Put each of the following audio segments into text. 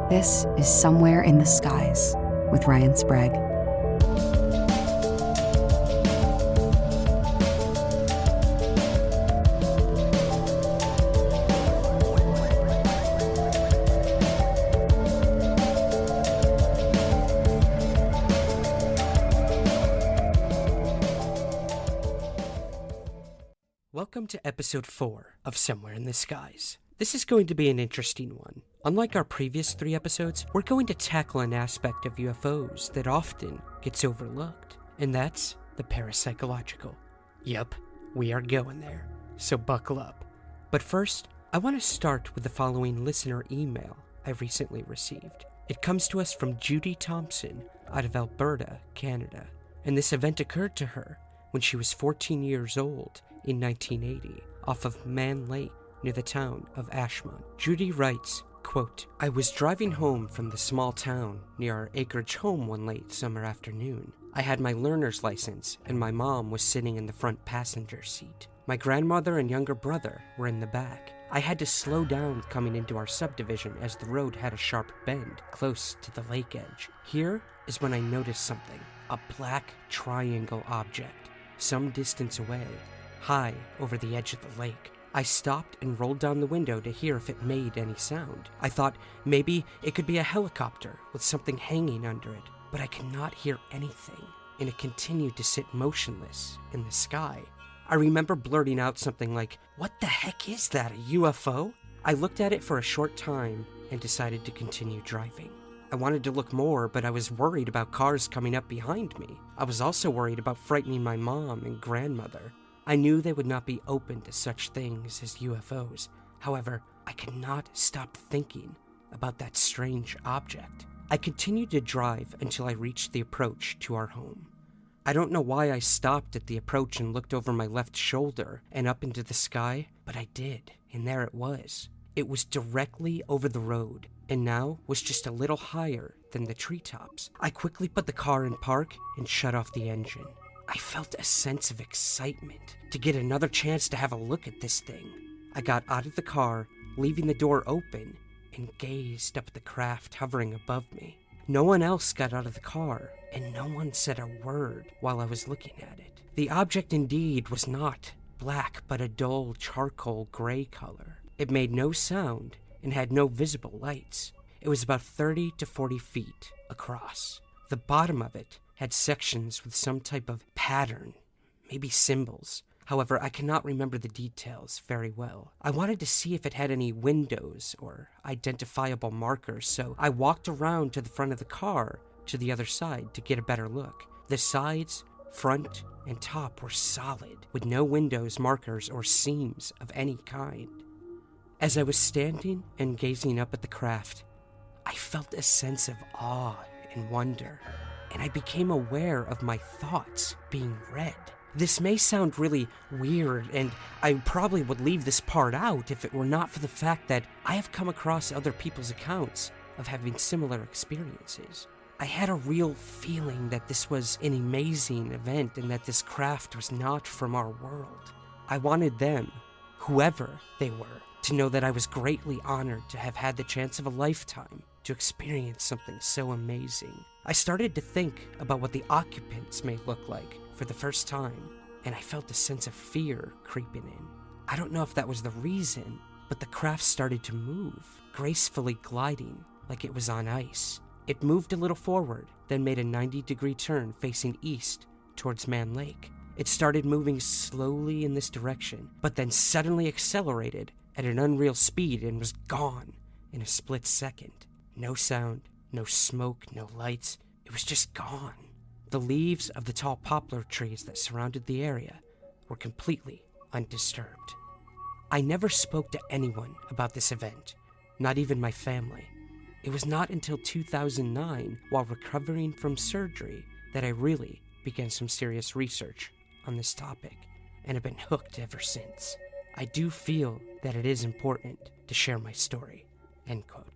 This is Somewhere in the Skies with Ryan Sprague. Welcome to episode 4 of Somewhere in the Skies. This is going to be an interesting one. Unlike our previous 3 episodes, we're going to tackle an aspect of UFOs that often gets overlooked, and that's the parapsychological. Yup, we are going there, so buckle up. But first, I want to start with the following listener email I recently received. It comes to us from Judy Thompson out of Alberta, Canada, and this event occurred to her when she was 14 years old in 1980 off of Man Lake near the town of Ashmont. Judy writes, quote, I was driving home from the small town near our acreage home one late summer afternoon. I had my learner's license and my mom was sitting in the front passenger seat. My grandmother and younger brother were in the back. I had to slow down coming into our subdivision as the road had a sharp bend close to the lake edge. Here is when I noticed something, a black triangle object, some distance away, high over the edge of the lake. I stopped and rolled down the window to hear if it made any sound. I thought maybe it could be a helicopter with something hanging under it, but I could not hear anything, and it continued to sit motionless in the sky. I remember blurting out something like, "What the heck is that, a UFO?" I looked at it for a short time and decided to continue driving. I wanted to look more, but I was worried about cars coming up behind me. I was also worried about frightening my mom and grandmother. I knew they would not be open to such things as UFOs. However, I could not stop thinking about that strange object. I continued to drive until I reached the approach to our home. I don't know why I stopped at the approach and looked over my left shoulder and up into the sky, but I did, and there it was. It was directly over the road, and now was just a little higher than the treetops. I quickly put the car in park and shut off the engine. I felt a sense of excitement to get another chance to have a look at this thing. I got out of the car, leaving the door open, and gazed up at the craft hovering above me. No one else got out of the car, and no one said a word while I was looking at it. The object indeed was not black, but a dull charcoal gray color. It made no sound and had no visible lights. It was about 30 to 40 feet across. The bottom of it had sections with some type of pattern, maybe symbols. However, I cannot remember the details very well. I wanted to see if it had any windows or identifiable markers, so I walked around to the front of the car to the other side to get a better look. The sides, front, and top were solid, with no windows, markers, or seams of any kind. As I was standing and gazing up at the craft, I felt a sense of awe and wonder, and I became aware of my thoughts being read. This may sound really weird, and I probably would leave this part out if it were not for the fact that I have come across other people's accounts of having similar experiences. I had a real feeling that this was an amazing event and that this craft was not from our world. I wanted them, whoever they were, to know that I was greatly honored to have had the chance of a lifetime to experience something so amazing. I started to think about what the occupants may look like for the first time, and I felt a sense of fear creeping in. I don't know if that was the reason, but the craft started to move, gracefully gliding like it was on ice. It moved a little forward, then made a 90-degree turn facing east towards Man Lake. It started moving slowly in this direction, but then suddenly accelerated at an unreal speed and was gone in a split second. No sound, no smoke, no lights. It was just gone. The leaves of the tall poplar trees that surrounded the area were completely undisturbed. I never spoke to anyone about this event, not even my family. It was not until 2009, while recovering from surgery, that I really began some serious research on this topic, and have been hooked ever since. I do feel that it is important to share my story. End quote.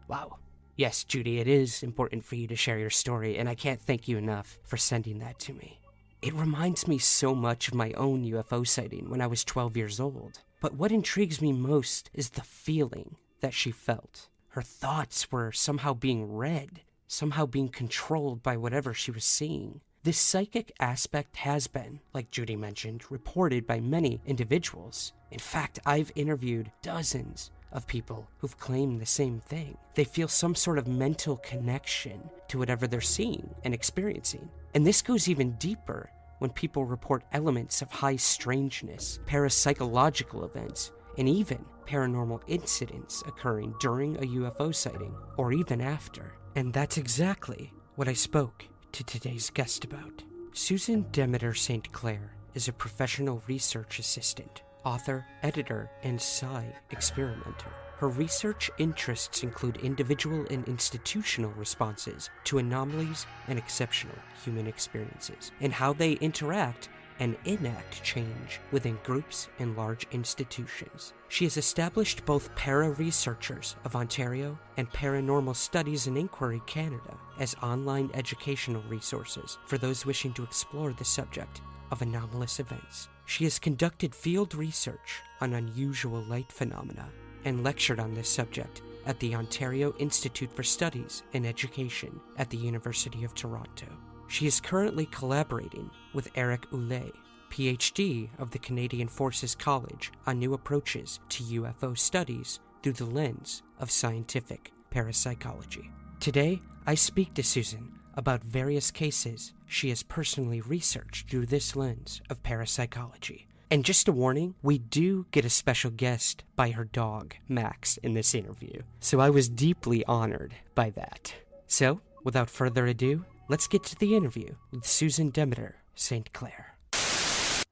Wow. Yes, Judy, it is important for you to share your story, and I can't thank you enough for sending that to me. It reminds me so much of my own UFO sighting when I was 12 years old. But what intrigues me most is the feeling that she felt. her thoughts were somehow being read, somehow being controlled by whatever she was seeing. This psychic aspect has been, like Judy mentioned, reported by many individuals. In fact, I've interviewed dozens of people who've claimed the same thing. They feel some sort of mental connection to whatever they're seeing and experiencing. And this goes even deeper when people report elements of high strangeness, parapsychological events, and even paranormal incidents occurring during a UFO sighting, or even after. And that's exactly what I spoke to today's guest about. Susan Demeter-St. Clair is a professional research assistant, author, editor, and psi experimenter. Her research interests include individual and institutional responses to anomalies and exceptional human experiences, and how they interact and enact change within groups and large institutions. She has established both Para-Researchers of Ontario and Paranormal Studies and Inquiry Canada as online educational resources for those wishing to explore the subject of anomalous events. She has conducted field research on unusual light phenomena and lectured on this subject at the Ontario Institute for Studies and Education at the University of Toronto. She is currently collaborating with Eric Oulet, PhD of the Canadian Forces College, on new approaches to UFO studies through the lens of scientific parapsychology. Today, I speak to Susan about various cases she has personally researched through this lens of parapsychology. And just a warning, we do get a special guest by her dog, Max, in this interview. So I was deeply honored by that. So, without further ado, let's get to the interview with Susan Demeter-St. Clair.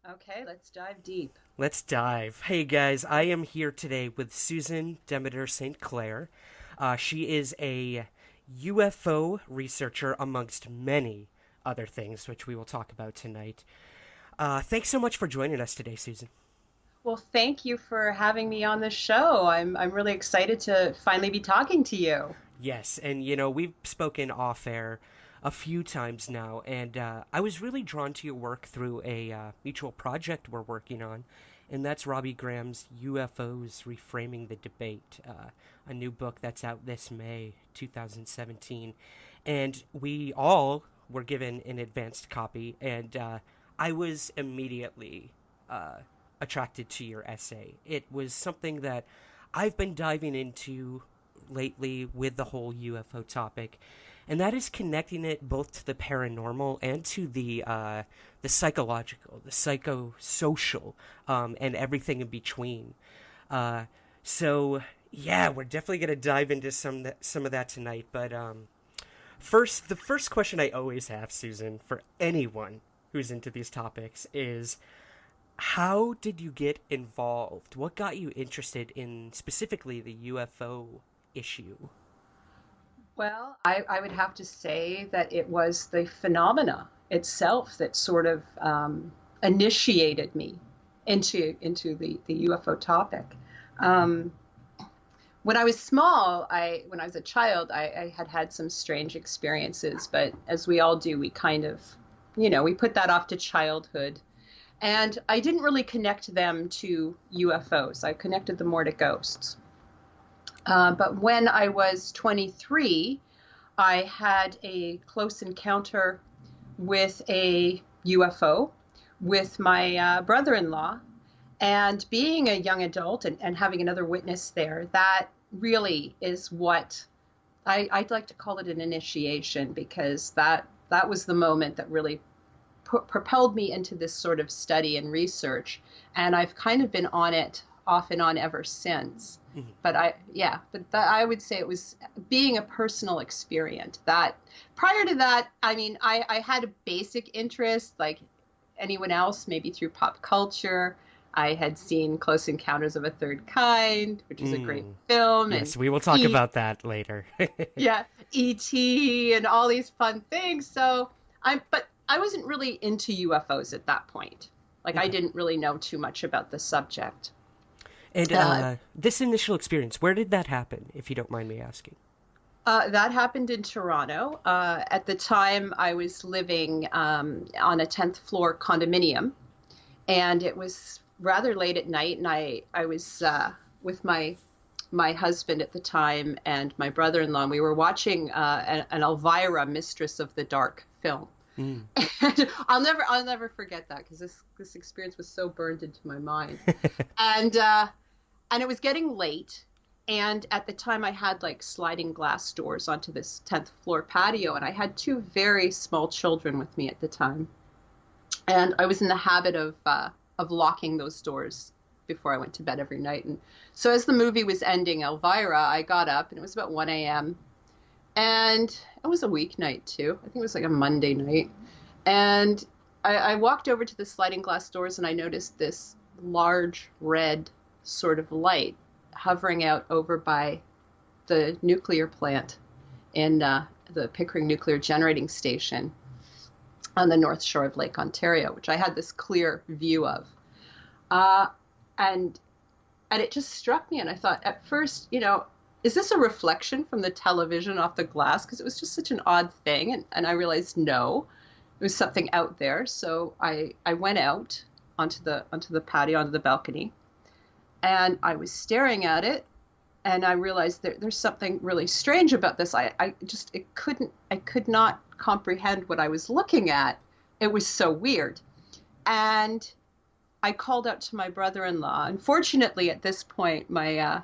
Okay, let's dive deep. Let's dive. Hey guys, I am here today with Susan Demeter-St. Clair. She is a UFO researcher amongst many other things, which we will talk about tonight. Thanks so much for joining us today, Susan. Well, thank you for having me on the show. I'm really excited to finally be talking to you. Yes, and we've spoken off-air a few times now, and I was really drawn to your work through a mutual project we're working on, and that's Robbie Graham's UFOs Reframing the Debate, a new book that's out this May 2017. And we all were given an advanced copy, and I was immediately attracted to your essay. It was something that I've been diving into lately with the whole UFO topic, and that is connecting it both to the paranormal and to the psychological, the psychosocial, and everything in between. So yeah, we're definitely gonna dive into some of that tonight. But first, the first question I always have, Susan, for anyone who's into these topics is, how did you get involved? What got you interested in specifically the UFO issue? Well, I would have to say that it was the phenomena itself that sort of initiated me into the UFO topic. When I was small, when I was a child, I had some strange experiences, but as we all do, we kind of, we put that off to childhood. And I didn't really connect them to UFOs. I connected them more to ghosts. But when I was 23, I had a close encounter with a UFO with my brother-in-law. And being a young adult and having another witness there, that really is what I'd like to call it, an initiation, because that was the moment that really propelled me into this sort of study and research. And I've kind of been on it off and on ever since. Mm-hmm. But I would say it was being a personal experience. That prior to that, I mean, I had a basic interest like anyone else, maybe through pop culture. I had seen Close Encounters of a Third Kind, which is a great film. Yes, and we will talk about that later. Yeah, E.T. and all these fun things. But I wasn't really into UFOs at that point. Like, I didn't really know too much about the subject. And this initial experience, where did that happen, if you don't mind me asking? That happened in Toronto. At the time, I was living on a 10th floor condominium, and it was rather late at night, and I was with my my husband at the time and my brother-in-law, and we were watching an Elvira, Mistress of the Dark film. Mm. And I'll never forget that, because this experience was so burned into my mind. And it was getting late. And at the time I had like sliding glass doors onto this 10th floor patio, and I had 2 very small children with me at the time. And I was in the habit of locking those doors before I went to bed every night. And so as the movie was ending, Elvira, I got up, and it was about 1 a.m. And it was a weeknight too. I think it was like a Monday night. And I walked over to the sliding glass doors, and I noticed this large red sort of light hovering out over by the nuclear plant in the Pickering Nuclear Generating Station on the north shore of Lake Ontario, which I had this clear view of. And it just struck me, and I thought at first, is this a reflection from the television off the glass? Because it was just such an odd thing. And I realized, no, it was something out there. So I went out onto the patio, onto the balcony, and I was staring at it, and I realized there's something really strange about this. I could not comprehend what I was looking at. It was so weird. And I called out to my brother-in-law. Unfortunately, at this point, my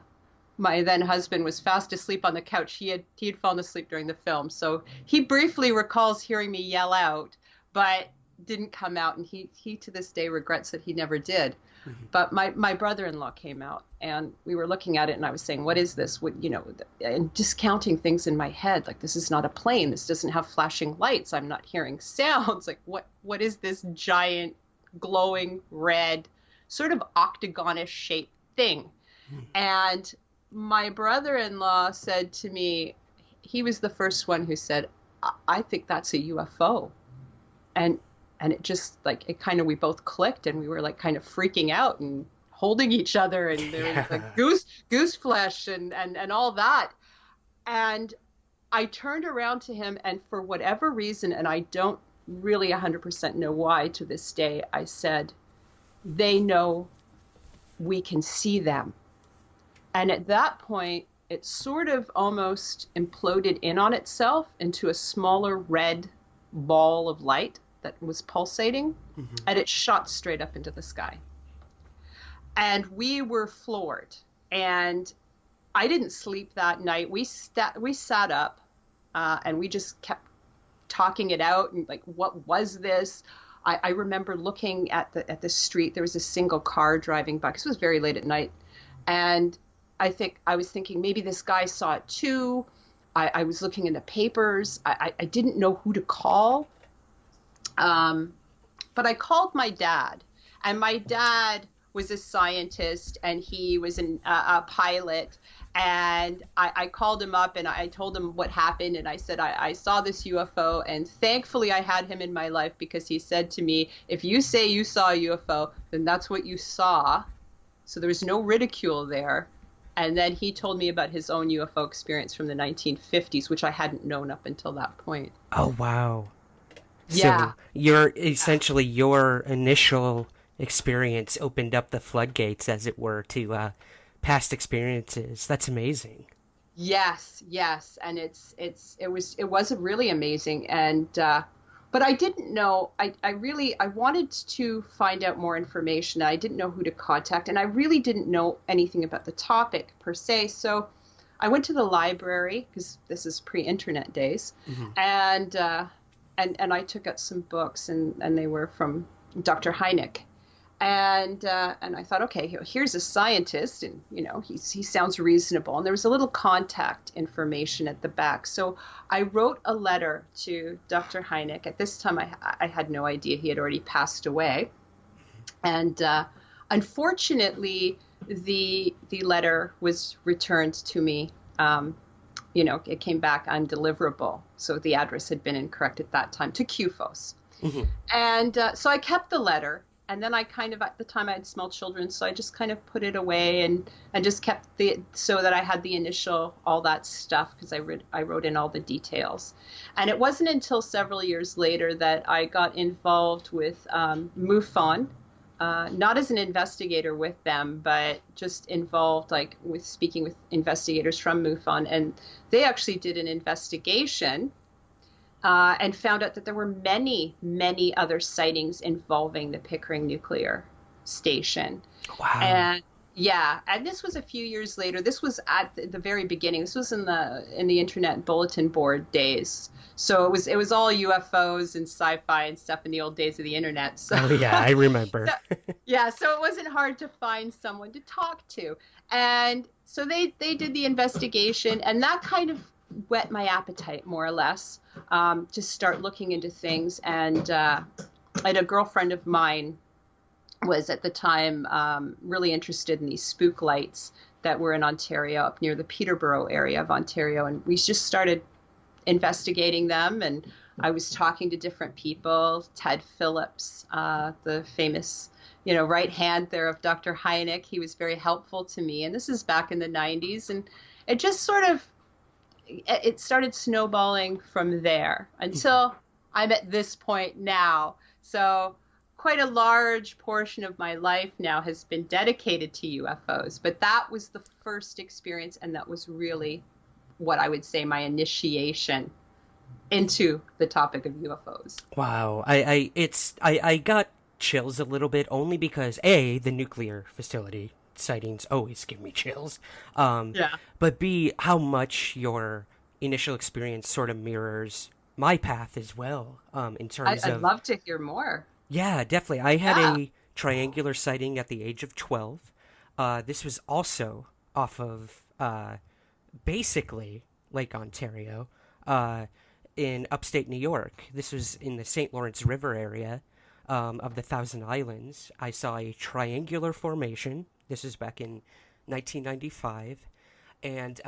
then husband was fast asleep on the couch. He had fallen asleep during the film. So he briefly recalls hearing me yell out, but didn't come out. And he to this day regrets that he never did. Mm-hmm. But my brother-in-law came out, and we were looking at it, and I was saying, what is this? And discounting things in my head. Like, this is not a plane. This doesn't have flashing lights. I'm not hearing sounds. Like, what is this giant glowing red sort of octagonish shaped thing? Mm-hmm. And my brother-in-law said to me, he was the first one who said, I think that's a UFO. And it just we both clicked, and we were like kind of freaking out and holding each other, and there was like goose flesh and all that. And I turned around to him, and for whatever reason, and I don't really 100% know why to this day, I said, they know we can see them. And at that point, it sort of almost imploded in on itself into a smaller red ball of light that was pulsating, mm-hmm. and it shot straight up into the sky. And we were floored. And I didn't sleep that night. We sat up, and we just kept talking it out, and like, what was this? I remember looking at the street. There was a single car driving by, because it was very late at night. And I was thinking maybe this guy saw it too. I was looking in the papers. I didn't know who to call. But I called my dad, and my dad was a scientist, and he was a pilot. And I called him up, and I told him what happened. And I said, I saw this UFO, and thankfully I had him in my life, because he said to me, if you say you saw a UFO, then that's what you saw. So there was no ridicule there. And then he told me about his own UFO experience from the 1950s, which I hadn't known up until that point. Oh, wow. Yeah. So your initial experience opened up the floodgates, as it were, to past experiences. That's amazing. Yes. And it was really amazing. And, but I didn't know, I wanted to find out more information. I didn't know who to contact, and I really didn't know anything about the topic per se. So I went to the library, because this is pre-internet days, mm-hmm. And I took out some books, and they were from Dr. Hynek. And I thought, okay, here's a scientist, and he sounds reasonable. And there was a little contact information at the back. So I wrote a letter to Dr. Hynek. At this time, I had no idea he had already passed away. And unfortunately, the letter was returned to me. It came back undeliverable. So the address had been incorrect at that time, to QFOS. Mm-hmm. And so I kept the letter. And then I at the time I had small children, so I just kind of put it away and just kept so that I had the initial, all that stuff, because I wrote in all the details. And it wasn't until several years later that I got involved with MUFON, not as an investigator with them, but just involved, like with speaking with investigators from MUFON. And they actually did an investigation and found out that there were many, many other sightings involving the Pickering nuclear station. Wow. And yeah, and this was a few years later. This was at the very beginning. This was in the internet bulletin board days. So it was all UFOs and sci-fi and stuff in the old days of the internet. So Oh yeah, I remember. so it wasn't hard to find someone to talk to. And so they did the investigation, and that kind of whet my appetite more or less to start looking into things. And I had a girlfriend of mine was at the time really interested in these spook lights that were in Ontario, up near the Peterborough area of Ontario. And we just started investigating them. And I was talking to different people, Ted Phillips, the famous, right hand there of Dr. Hynek. He was very helpful to me. And this is back in the 90s. And it just it started snowballing from there until I'm at this point now. So quite a large portion of my life now has been dedicated to UFOs, but that was the first experience, and that was really what I would say my initiation into the topic of UFOs. Wow, I got chills a little bit, only because A, the nuclear facility sightings always give me chills. Yeah. But B, how much your initial experience sort of mirrors my path as well. In terms I'd of love to hear more. Yeah, definitely. I had a triangular sighting at the age of 12. This was also off of basically Lake Ontario in upstate New York. This was in the St. Lawrence River area of the Thousand Islands. I saw a triangular formation. This was back in 1995. And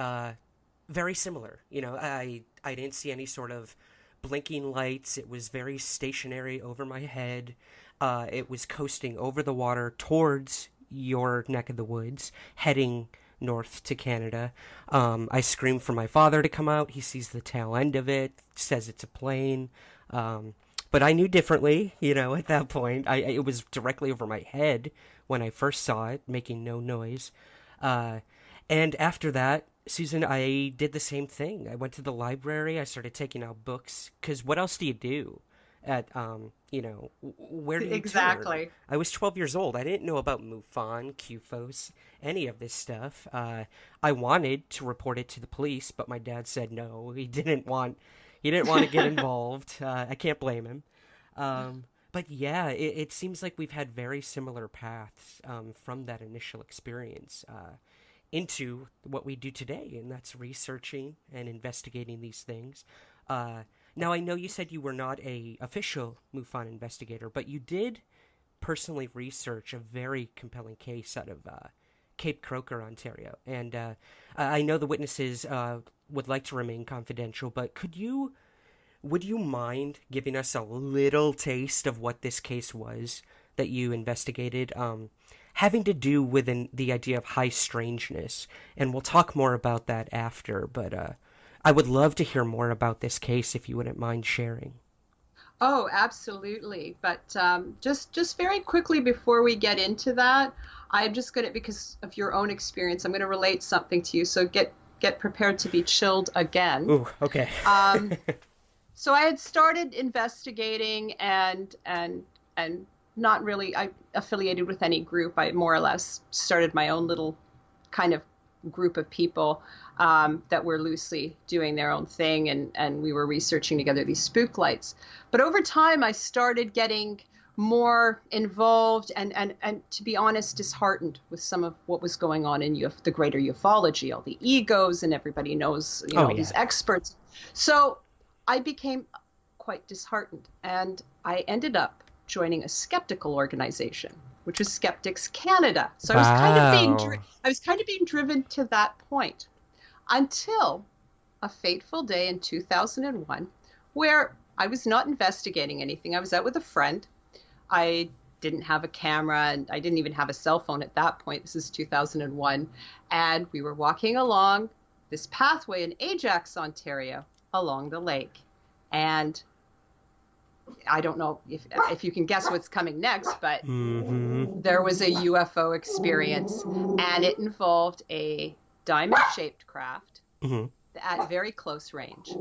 very similar. I didn't see any sort of blinking lights. It was very stationary over my head. It was coasting over the water towards your neck of the woods, heading north to Canada. I screamed for my father to come out. He sees the tail end of it, says it's a plane. But I knew differently, at that point. It was directly over my head when I first saw it, making no noise. And after that, Susan, I did the same thing. I went to the library. I started taking out books, because what else do you do at, where do you Exactly. turn? I was 12 years old. I didn't know about MUFON, QFOS, any of this stuff. I wanted to report it to the police, but my dad said no. He didn't want to get involved. I can't blame him. But yeah, it seems like we've had very similar paths from that initial experience into what we do today, and that's researching and investigating these things. Now, I know you said you were not a official MUFON investigator, but you did personally research a very compelling case out of Cape Croker, Ontario. And I know the witnesses would like to remain confidential, but would you mind giving us a little taste of what this case was that you investigated? Having to do with the idea of high strangeness, and we'll talk more about that after, but I would love to hear more about this case if you wouldn't mind sharing. Oh, absolutely. But just very quickly before we get into that, I'm just going to, because of your own experience, I'm going to relate something to you. So get prepared to be chilled again. Ooh, okay. So I had started investigating and not really affiliated with any group. I more or less started my own little kind of group of people that were loosely doing their own thing, and we were researching together these spook lights. But over time, I started getting more involved and to be honest, disheartened with some of what was going on in the greater ufology, all the egos, and everybody knows, these experts. So I became quite disheartened, and I ended up joining a skeptical organization, which was Skeptics Canada. So I was kind of being driven to that point until a fateful day in 2001 where I was not investigating anything. I was out with a friend. I didn't have a camera, and I didn't even have a cell phone at that point. This is 2001. And we were walking along this pathway in Ajax, Ontario, along the lake. And I don't know if you can guess what's coming next, but Mm-hmm. there was a UFO experience, and it involved a diamond-shaped craft Mm-hmm. at very close range.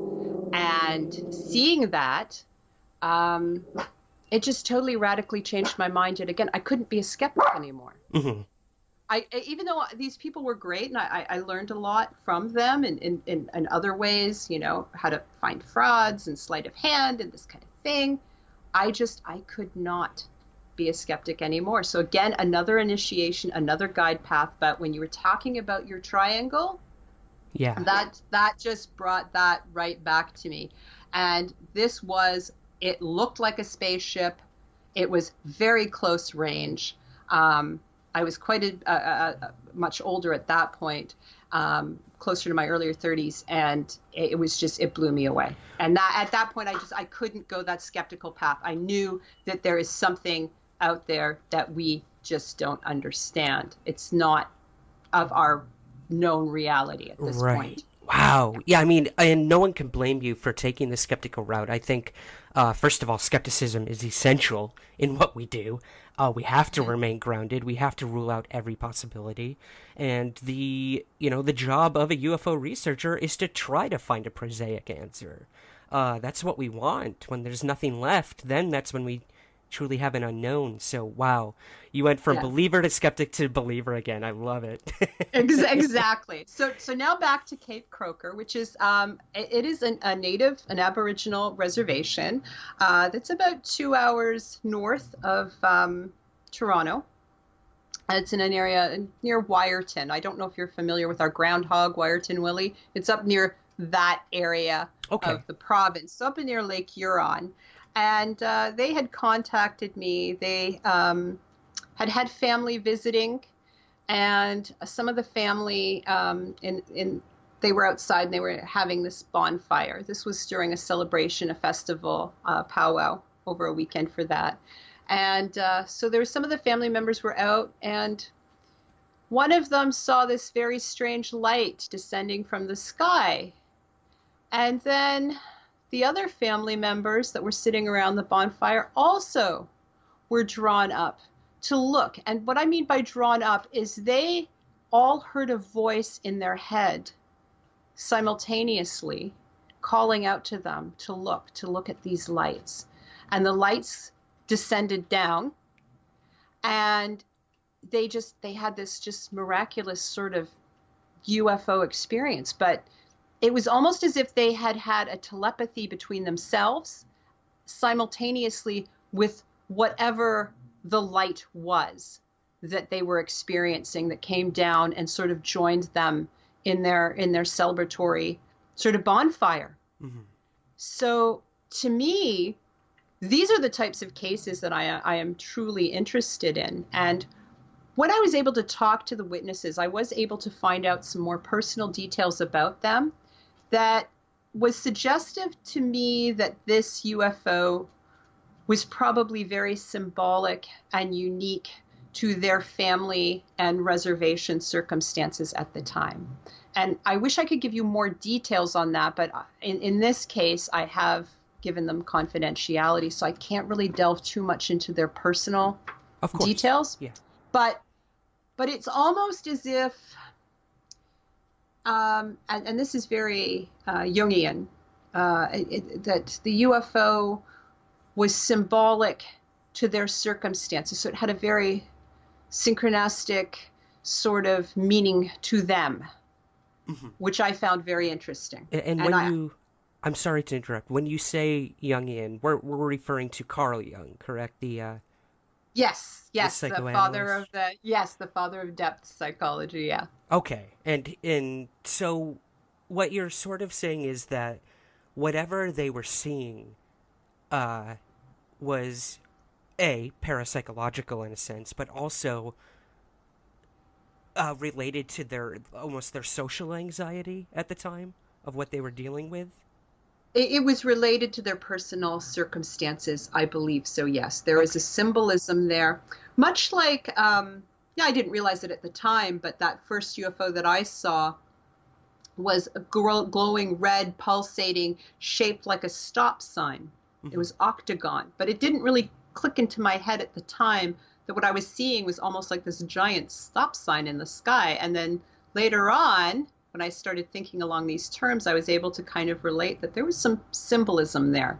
And seeing that, it just totally radically changed my mind yet again. I couldn't be a skeptic anymore. Mm-hmm. Even though these people were great, and I learned a lot from them in other ways, you know, how to find frauds and sleight of hand and this kind of thing, I could not be a skeptic anymore. So again, another initiation, another guide path. But when you were talking about your triangle, Yeah. that just brought that right back to me. And it looked like a spaceship. It was very close range. I was quite much older at that point, closer to my earlier 30s, and it blew me away. And at that point, I couldn't go that skeptical path. I knew that there is something out there that we just don't understand. It's not of our known reality at this point. Wow. Yeah, I mean, and no one can blame you for taking the skeptical route. I think, first of all, skepticism is essential in what we do. We have to remain grounded. We have to rule out every possibility. And the job of a UFO researcher is to try to find a prosaic answer. That's what we want. When there's nothing left, then that's when we truly have an unknown. So, wow, you went from believer to skeptic to believer again. I love it. Exactly. So now back to Cape Croker, which is it is an Aboriginal reservation that's about 2 hours north of Toronto. It's in an area near Wyerton. I don't know if you're familiar with our groundhog, Wyerton Willie. It's up near that area of the province, so up near Lake Huron. And they had contacted me. They had family visiting, and some of the family they were outside and they were having this bonfire. This was during a celebration, a festival, powwow over a weekend for that. And so there were some of the family members were out, and one of them saw this very strange light descending from the sky. And then the other family members that were sitting around the bonfire also were drawn up to look. And what I mean by drawn up is they all heard a voice in their head simultaneously calling out to them to look at these lights. And the lights descended down, and they had this just miraculous sort of UFO experience. But it was almost as if they had a telepathy between themselves simultaneously with whatever the light was that they were experiencing that came down and sort of joined them in their celebratory sort of bonfire. Mm-hmm. So to me, these are the types of cases that I am truly interested in. And when I was able to talk to the witnesses, I was able to find out some more personal details about them that was suggestive to me that this UFO was probably very symbolic and unique to their family and reservation circumstances at the time. And I wish I could give you more details on that, but in this case, I have given them confidentiality, so I can't really delve too much into their personal details. Yeah. But it's almost as if and this is very Jungian, that the UFO was symbolic to their circumstances. So it had a very synchronistic sort of meaning to them, which I found very interesting. I'm sorry to interrupt. When you say Jungian, we're referring to Carl Jung, correct? Yes, the father of depth psychology, yeah. Okay, and so what you're sort of saying is that whatever they were seeing was parapsychological in a sense, but also related to their social anxiety at the time of what they were dealing with. It was related to their personal circumstances, I believe. So yes, there is a symbolism there, much like I didn't realize it at the time, but that first UFO that I saw was a glowing red, pulsating, shaped like a stop sign. It was octagon, but it didn't really click into my head at the time that what I was seeing was almost like this giant stop sign in the sky. And then later on, when I started thinking along these terms, I was able to kind of relate that there was some symbolism there,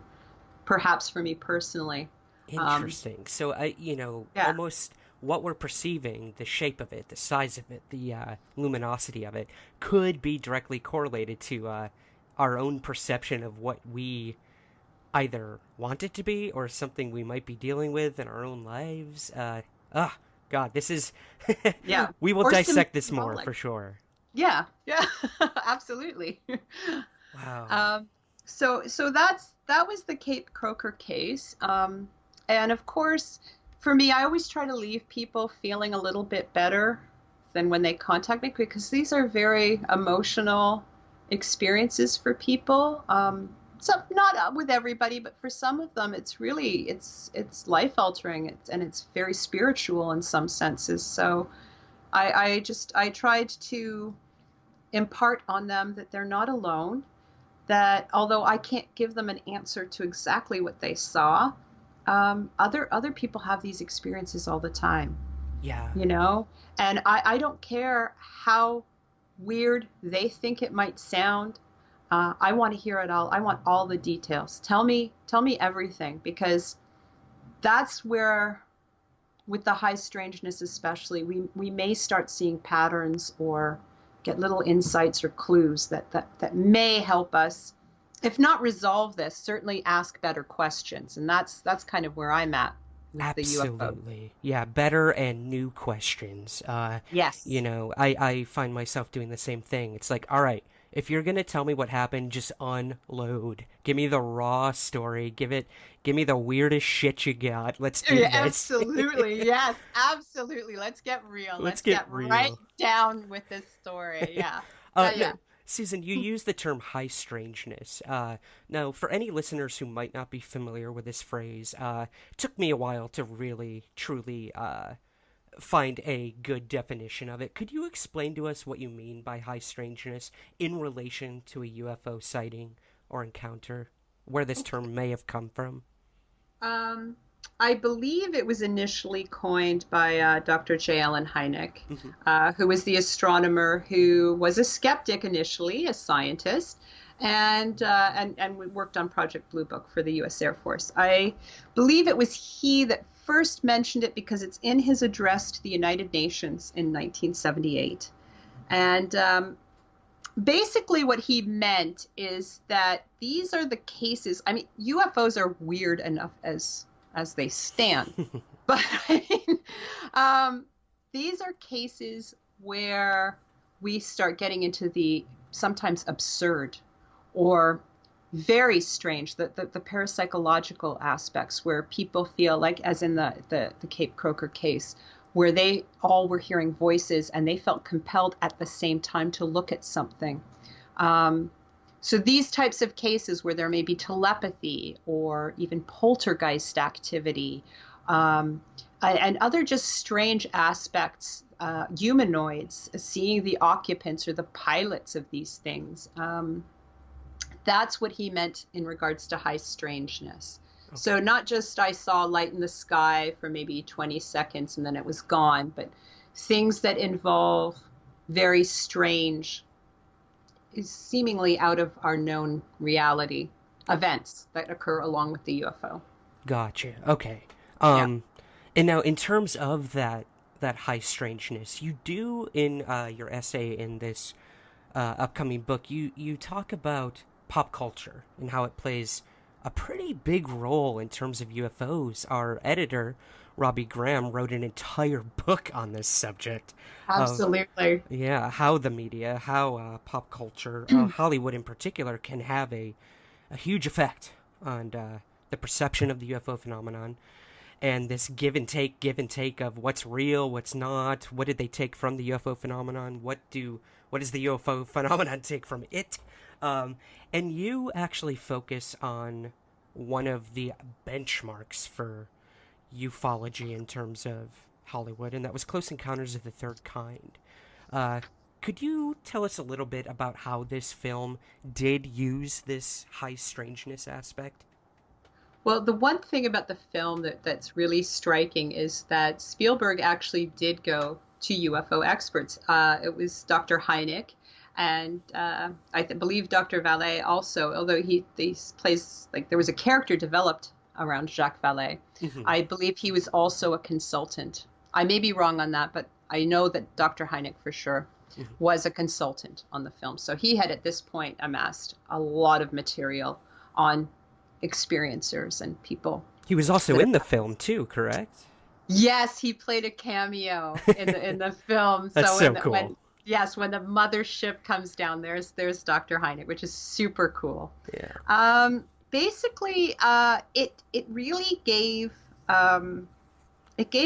perhaps for me personally. Interesting. So, Yeah. almost what we're perceiving, the shape of it, the size of it, the luminosity of it, could be directly correlated to our own perception of what we either want it to be or something we might be dealing with in our own lives. God, this is. Yeah. We will Or dissect this more symbolic. for sure. Yeah. Yeah. Absolutely. Wow. So that was the Cape Croker case. And of course, for me, I always try to leave people feeling a little bit better than when they contact me, because these are very emotional experiences for people. So not with everybody, but for some of them, it's really it's life altering, and it's very spiritual in some senses. So I tried to impart on them that they're not alone, that although I can't give them an answer to exactly what they saw, other people have these experiences all the time, Yeah. and I don't care how weird they think it might sound. I want to hear it all. I want all the details. Tell me everything, because that's where, with the high strangeness especially, we may start seeing patterns or get little insights or clues that may help us, if not resolve this, certainly ask better questions. And that's kind of where I'm at with the UFO. Absolutely. Yeah, better and new questions. Yes. I find myself doing the same thing. It's like, all right, if you're going to tell me what happened, just unload. Give me the raw story. Give me the weirdest shit you got. Let's do Yeah, this. absolutely. Yes, absolutely. Let's get real. Let's Let's get get right real. down with this story. Yeah. No, Yeah. Susan, you use the term high strangeness. Now, for any listeners who might not be familiar with this phrase, it took me a while to really, truly find a good definition of it. Could you explain to us what you mean by high strangeness in relation to a UFO sighting or encounter, where this term may have come from? Um, I believe it was initially coined by Dr. J. Allen Hynek, who was the astronomer who was a skeptic initially, a scientist, and we worked on Project Blue Book for the U.S. Air Force. I believe it was he that first mentioned it because it's in his address to the United Nations in 1978. And basically what he meant is that these are the cases. I mean, UFOs are weird enough as they stand, but these are cases where we start getting into the sometimes absurd or very strange, the parapsychological aspects, where people feel like, as in the Cape Croker case, where they all were hearing voices and they felt compelled at the same time to look at something. So these types of cases where there may be telepathy or even poltergeist activity, and other just strange aspects, humanoids, seeing the occupants or the pilots of these things. That's what he meant in regards to high strangeness. Okay. So not just I saw light in the sky for maybe 20 seconds and then it was gone, but things that involve very strange, is seemingly out of our known reality, events that occur along with the UFO. Gotcha. Okay. Yeah. And now in terms of that high strangeness, you do in your essay in this upcoming book, you talk about pop culture and how it plays a pretty big role in terms of UFOs. Our editor, Robbie Graham, wrote an entire book on this subject. Absolutely. How the media, how pop culture, Hollywood in particular, can have a huge effect on the perception of the UFO phenomenon, and this give and take of what's real, what's not. What did they take from the UFO phenomenon? What does the UFO phenomenon take from it? And you actually focus on one of the benchmarks for ufology in terms of Hollywood, and that was Close Encounters of the Third Kind. Could you tell us a little bit about how this film did use this high strangeness aspect? Well, the one thing about the film that's really striking is that Spielberg actually did go to UFO experts. It was Dr. Hynek and believe Dr. Vallée also, although he plays, like, there was a character developed around Jacques Vallée. I believe he was also a consultant. I may be wrong on that, but I know that Dr. Hynek for sure was a consultant on the film. So he had at this point amassed a lot of material on experiencers and people. He was also in the film too, correct? Yes, he played a cameo in the film. That's so cool. When the mothership comes down, there's Dr. Hynek, which is super cool. Yeah. Basically, it really gave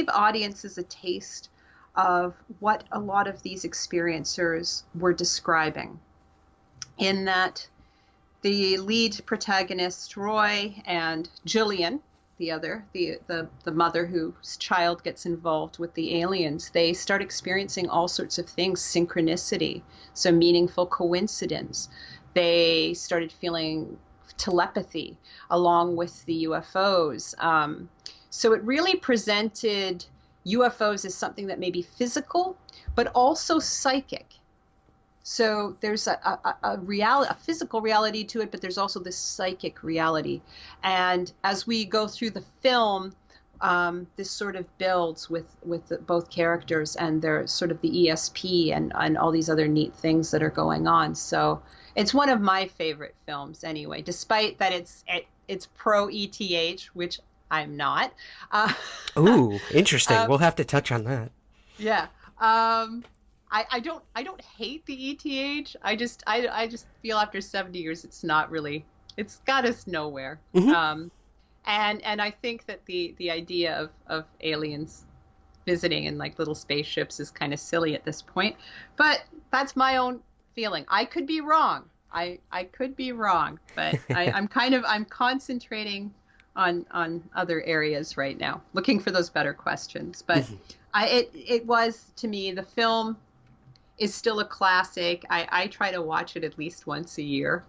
audiences a taste of what a lot of these experiencers were describing, in that the lead protagonist, Roy, and Jillian, the mother whose child gets involved with the aliens, they start experiencing all sorts of things, synchronicity, so meaningful coincidence. They started feeling telepathy along with the UFOs. So it really presented UFOs as something that may be physical, but also psychic. So there's a physical reality to it, but there's also this psychic reality. And as we go through the film, this sort of builds with both characters and their sort of the ESP and all these other neat things that are going on. So it's one of my favorite films anyway, despite that it's pro ETH, which I'm not. Ooh, interesting. We'll have to touch on that. Yeah. I don't hate the ETH. I just feel after 70 years it's got us nowhere. And I think that the idea of aliens visiting in like little spaceships is kind of silly at this point. But that's my own feeling. I could be wrong. I could be wrong, but I'm concentrating on other areas right now, looking for those better questions. But it was, to me, the film is still a classic. I try to watch it at least once a year.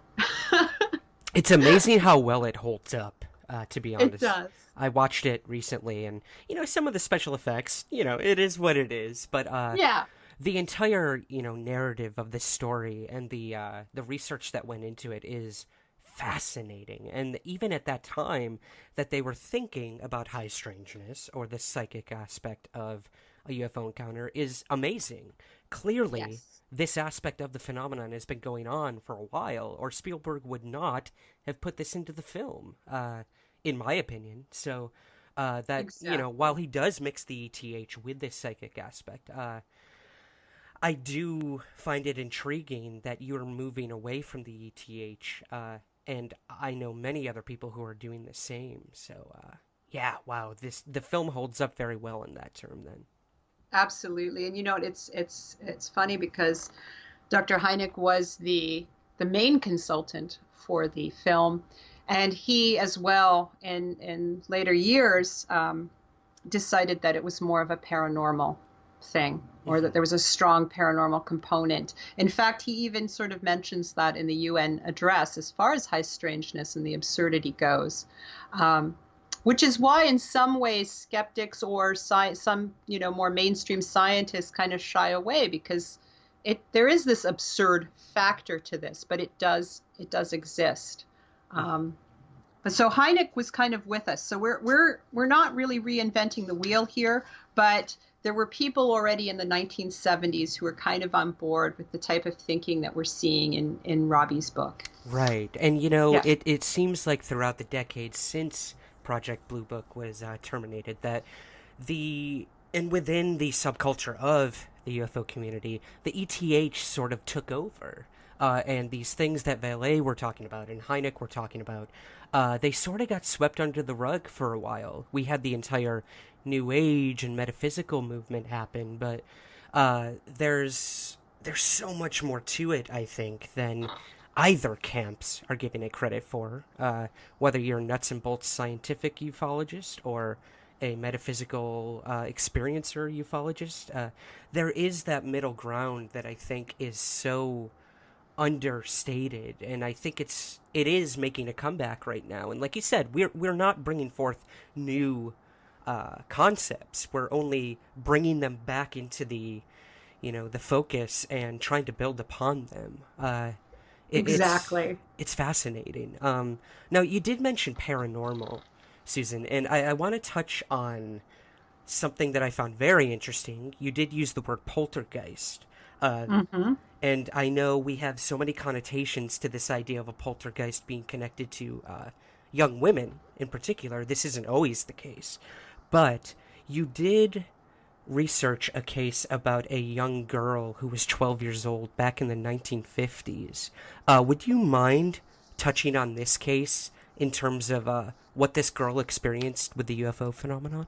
It's amazing how well it holds up, to be honest. It does. I watched it recently, and, some of the special effects, it is what it is. But yeah, the entire, narrative of this story and the research that went into it is fascinating. And even at that time that they were thinking about high strangeness or the psychic aspect of a UFO encounter is amazing. Clearly, yes, this aspect of the phenomenon has been going on for a while, or Spielberg would not have put this into the film, in my opinion. So that, exactly. While he does mix the ETH with this psychic aspect, I do find it intriguing that you're moving away from the ETH, and I know many other people who are doing the same. So, yeah, wow, the film holds up very well in that term then. Absolutely. And it's funny because Dr. Hynek was the main consultant for the film, and he as well in later years decided that it was more of a paranormal thing, or that there was a strong paranormal component. In fact, he even sort of mentions that in the UN address as far as high strangeness and the absurdity goes. Which is why, in some ways, skeptics or some more mainstream scientists kind of shy away, because there is this absurd factor to this, but it does exist. But so Hynek was kind of with us. So we're not really reinventing the wheel here, but there were people already in the 1970s who were kind of on board with the type of thinking that we're seeing in Robbie's book. Right, and Yeah. it seems like throughout the decades since Project Blue Book was terminated, that within the subculture of the UFO community, the ETH sort of took over. And these things that Vallée were talking about and Hynek were talking about, they sort of got swept under the rug for a while. We had the entire New Age and metaphysical movement happen, but there's so much more to it, I think, than either camps are giving it credit for, whether you're a nuts and bolts scientific ufologist or a metaphysical experiencer ufologist. There is that middle ground that I think is so understated, and I think it is making a comeback right now. And like you said, we're not bringing forth new concepts. We're only bringing them back into the the focus and trying to build upon them. Exactly. It's fascinating. Now, you did mention paranormal, Susan, and I want to touch on something that I found very interesting. You did use the word poltergeist. And I know we have so many connotations to this idea of a poltergeist being connected to young women in particular. This isn't always the case. But you did research a case about a young girl who was 12 years old back in the 1950s. Would you mind touching on this case in terms of what this girl experienced with the UFO phenomenon?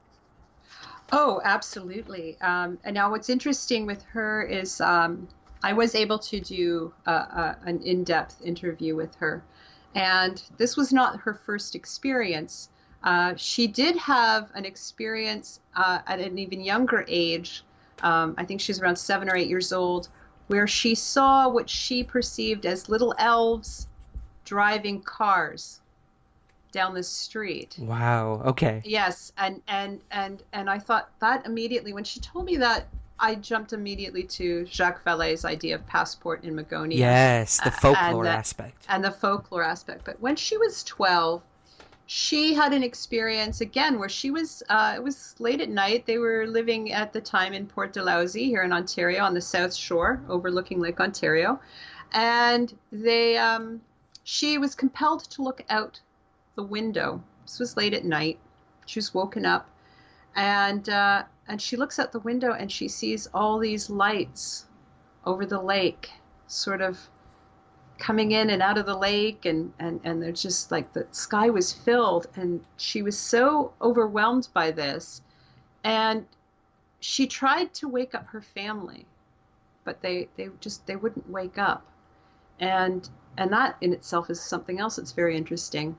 Oh, absolutely. And now what's interesting with her is I was able to do an in-depth interview with her. And this was not her first experience. She did have an experience at an even younger age. I think she's around 7 or 8 years old, where she saw what she perceived as little elves driving cars down the street. Wow. Okay. Yes, and I thought that immediately, when she told me that, I jumped immediately to Jacques Vallée's idea of passport in Magonia. Yes, the folklore aspect. And the folklore aspect. But when she was 12, she had an experience again where she was, it was late at night. They were living at the time in Port Dalhousie here in Ontario on the South Shore, overlooking Lake Ontario. And she was compelled to look out the window. This was late at night. She was woken up, and she looks out the window and she sees all these lights over the lake, sort of coming in and out of the lake, and they're just like, the sky was filled, and she was so overwhelmed by this, and she tried to wake up her family, but they wouldn't wake up, and that in itself is something else that's very interesting.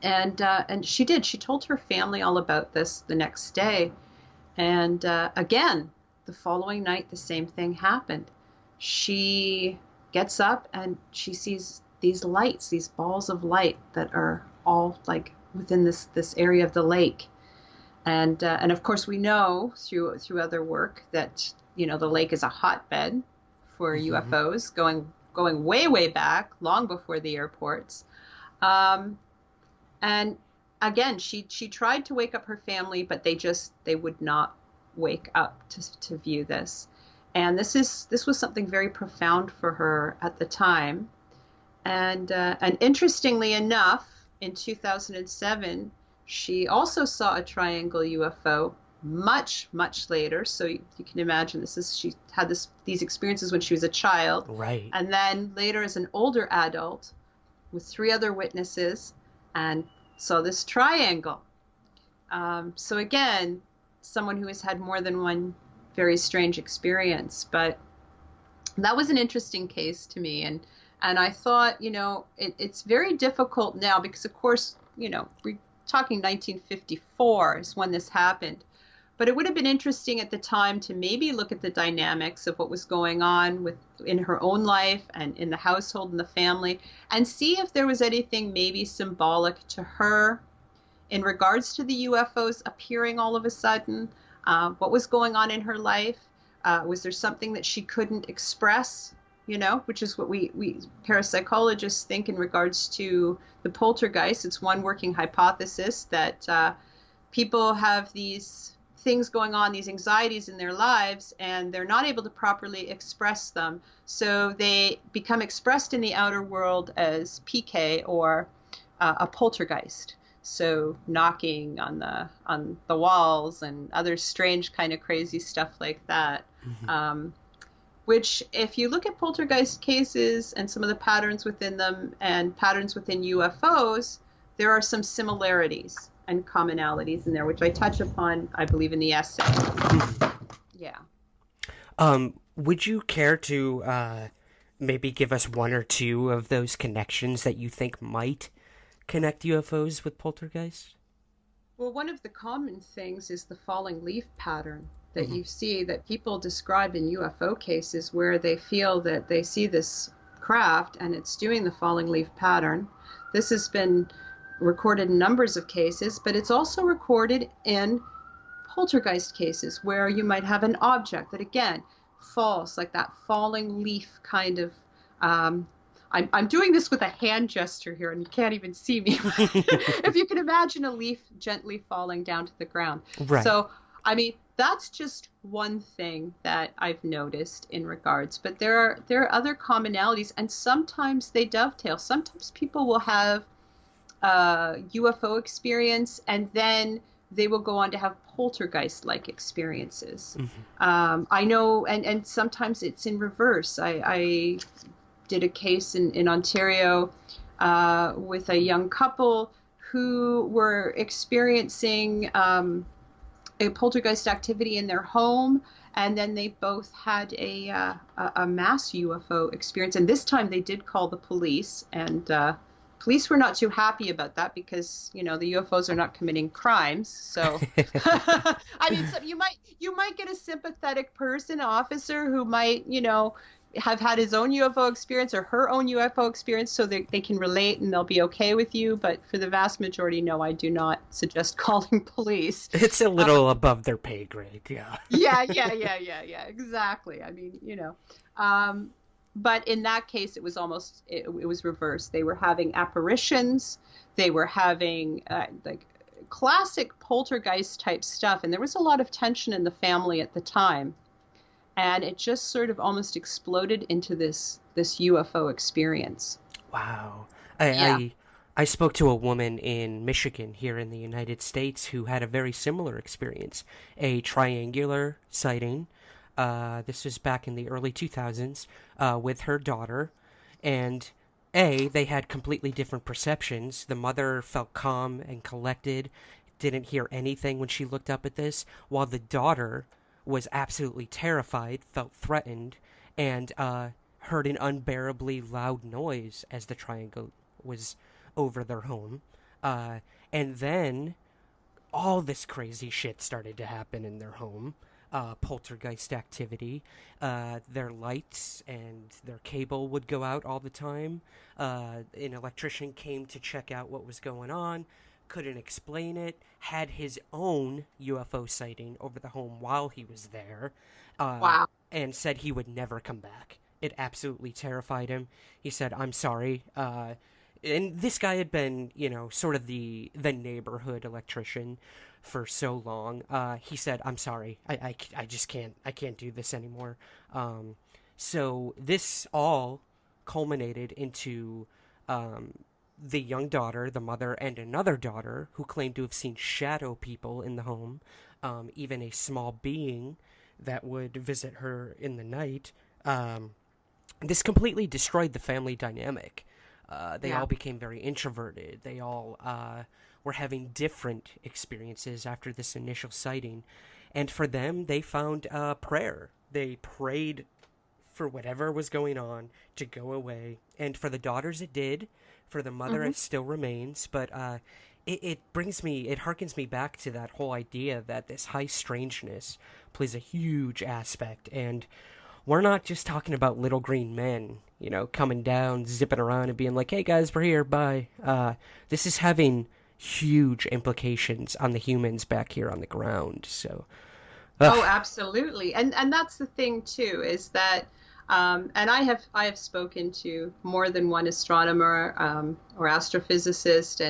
And she did. She told her family all about this the next day. And again, the following night, the same thing happened. She gets up and she sees these lights, these balls of light that are all like within this area of the lake. And of course, we know through other work that, the lake is a hotbed for UFOs going way back, long before the airports. And again, she tried to wake up her family, but they would not wake up to view this. And this was something very profound for her at the time. And interestingly enough, in 2007, she also saw a triangle UFO much later. So you can imagine she had these experiences when she was a child, right? And then later as an older adult, with 3 other witnesses, and saw this triangle. So again, someone who has had more than one very strange experience. But that was an interesting case to me. And I thought, it's very difficult now because, of course, we're talking 1954 is when this happened. But it would have been interesting at the time to maybe look at the dynamics of what was going on in her own life and in the household and the family, and see if there was anything maybe symbolic to her in regards to the UFOs appearing all of a sudden. What was going on in her life? Was there something that she couldn't express? Which is what we parapsychologists think in regards to the poltergeist. It's one working hypothesis that people have these things going on, these anxieties in their lives, and they're not able to properly express them. So they become expressed in the outer world as PK or a poltergeist. So knocking on the walls and other strange kind of crazy stuff like that. Which, if you look at poltergeist cases and some of the patterns within them and patterns within UFOs, there are some similarities and commonalities in there, which I touch upon, I believe, in the essay. Yeah. Would you care to maybe give us one or two of those connections that you think might connect UFOs with poltergeist? Well, one of the common things is the falling leaf pattern that you see that people describe in UFO cases, where they feel that they see this craft, and it's doing the falling leaf pattern. This has been recorded in numbers of cases, but it's also recorded in poltergeist cases where you might have an object that, again, falls, like that falling leaf kind of. I'm doing this with a hand gesture here, and you can't even see me. If you can imagine a leaf gently falling down to the ground. Right. So, I mean, that's just one thing that I've noticed in regards. But there are other commonalities, and sometimes they dovetail. Sometimes people will have a UFO experience, and then they will go on to have poltergeist-like experiences. I know, and sometimes it's in reverse. I did a case in Ontario with a young couple who were experiencing a poltergeist activity in their home, and then they both had a mass UFO experience. And this time they did call the police, and police were not too happy about that because, the UFOs are not committing crimes. So, I mean, so you might get a sympathetic person, officer, who might, have had his own UFO experience or her own UFO experience, so they can relate and they'll be okay with you. But for the vast majority, no, I do not suggest calling police. It's a little above their pay grade, yeah. Yeah, exactly. I mean, but in that case, it was almost, it was reversed. They were having apparitions. They were having like classic poltergeist type stuff. And there was a lot of tension in the family at the time. And it just sort of almost exploded into this UFO experience. Wow. Yeah. I spoke to a woman in Michigan here in the United States who had a very similar experience. A triangular sighting. This was back in the early 2000s with her daughter. And they had completely different perceptions. The mother felt calm and collected, didn't hear anything when she looked up at this, while the daughter was absolutely terrified, felt threatened, and heard an unbearably loud noise as the triangle was over their home. And then all this crazy shit started to happen in their home. Poltergeist activity. Their lights and their cable would go out all the time. An electrician came to check out what was going on. Couldn't explain it, had his own UFO sighting over the home while he was there, Wow. and said he would never come back. It absolutely terrified him. He said, I'm sorry. And this guy had been, sort of the neighborhood electrician for so long. He said, I'm sorry. I just can't do this anymore. So this all culminated into the young daughter, the mother, and another daughter who claimed to have seen shadow people in the home, even a small being that would visit her in the night. This completely destroyed the family dynamic. They all became very introverted. They all were having different experiences after this initial sighting. And for them, they found prayer. They prayed for whatever was going on to go away. And for the daughters, it did. For the mother, it still remains, but it harkens me back to that whole idea that this high strangeness plays a huge aspect, and we're not just talking about little green men, coming down, zipping around, and being like, hey guys, we're here, bye. This is having huge implications on the humans back here on the ground, so... Oh, absolutely. And that's the thing, too, is that... and I have spoken to more than one astronomer or astrophysicist,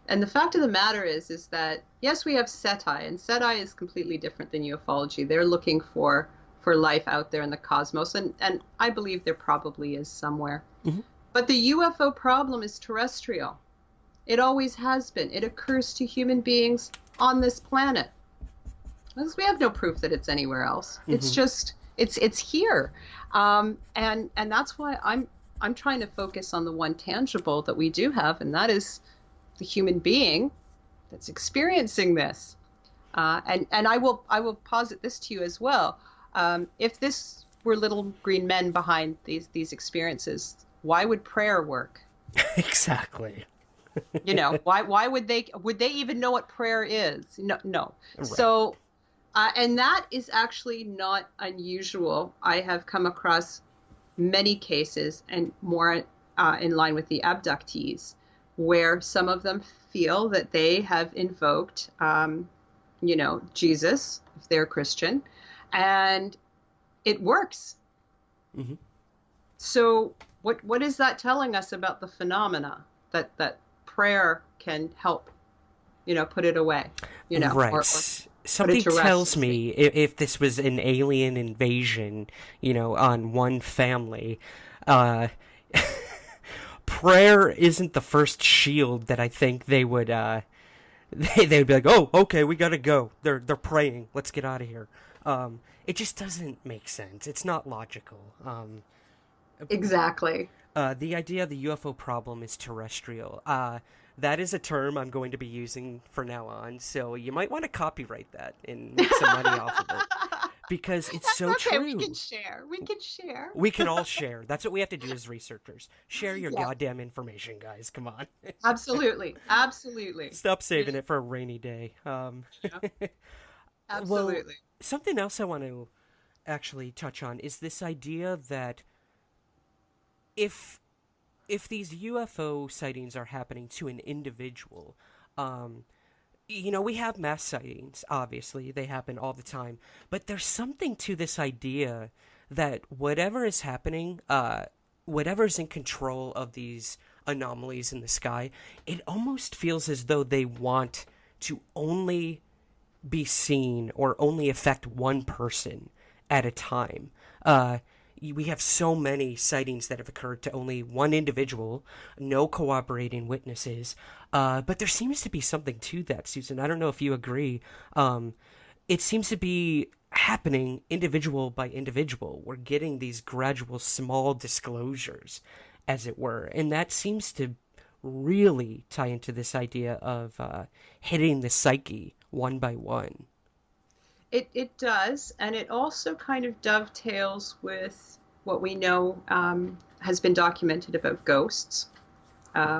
and the fact of the matter is that yes, we have SETI, and SETI is completely different than ufology. They're looking for life out there in the cosmos, and I believe there probably is somewhere. Mm-hmm. But the UFO problem is terrestrial. It always has been. It occurs to human beings on this planet. Because we have no proof that it's anywhere else. Mm-hmm. It's just it's here. And that's why I'm trying to focus on the one tangible that we do have, and that is the human being that's experiencing this. And I will posit this to you as well. If this were little green men behind these experiences, why would prayer work? Exactly. Why would they even know what prayer is? No. Right. So. And that is actually not unusual. I have come across many cases, and more in line with the abductees, where some of them feel that they have invoked, Jesus, if they're Christian, and it works. Mm-hmm. So what is that telling us about the phenomena that prayer can help, put it away, right. or Something to rest, tells me if this was an alien invasion, on one family, prayer isn't the first shield that I think they would they'd be like, oh, okay, we gotta go. They're praying. Let's get out of here. It just doesn't make sense. It's not logical. Exactly. The idea of the UFO problem is terrestrial. That is a term I'm going to be using for now on, so you might want to copyright that and make some money off of it. Because it's so okay, true. We can share. We can all share. That's what we have to do as researchers. Share your Yeah. goddamn information, guys. Come on. Absolutely. Absolutely. Stop saving it for a rainy day. Absolutely. Well, something else I want to actually touch on is this idea that if these UFO sightings are happening to an individual, we have mass sightings, obviously. They happen all the time. But there's something to this idea that whatever is happening, whatever's in control of these anomalies in the sky, it almost feels as though they want to only be seen or only affect one person at a time. We have so many sightings that have occurred to only one individual, no corroborating witnesses. But there seems to be something to that, Susan. I don't know if you agree. It seems to be happening individual by individual. We're getting these gradual small disclosures, as it were. And that seems to really tie into this idea of hitting the psyche one by one. It does, and it also kind of dovetails with what we know has been documented about ghosts,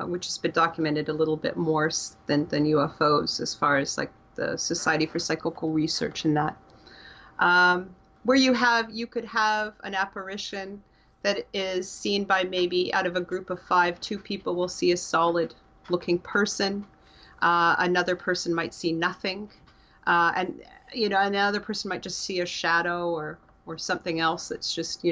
which has been documented a little bit more than UFOs, as far as like the Society for Psychical Research and that, where you could have an apparition that is seen by maybe out of a group of 5, 2 people will see a solid-looking person, another person might see nothing, and another person might just see a shadow or something else that's just,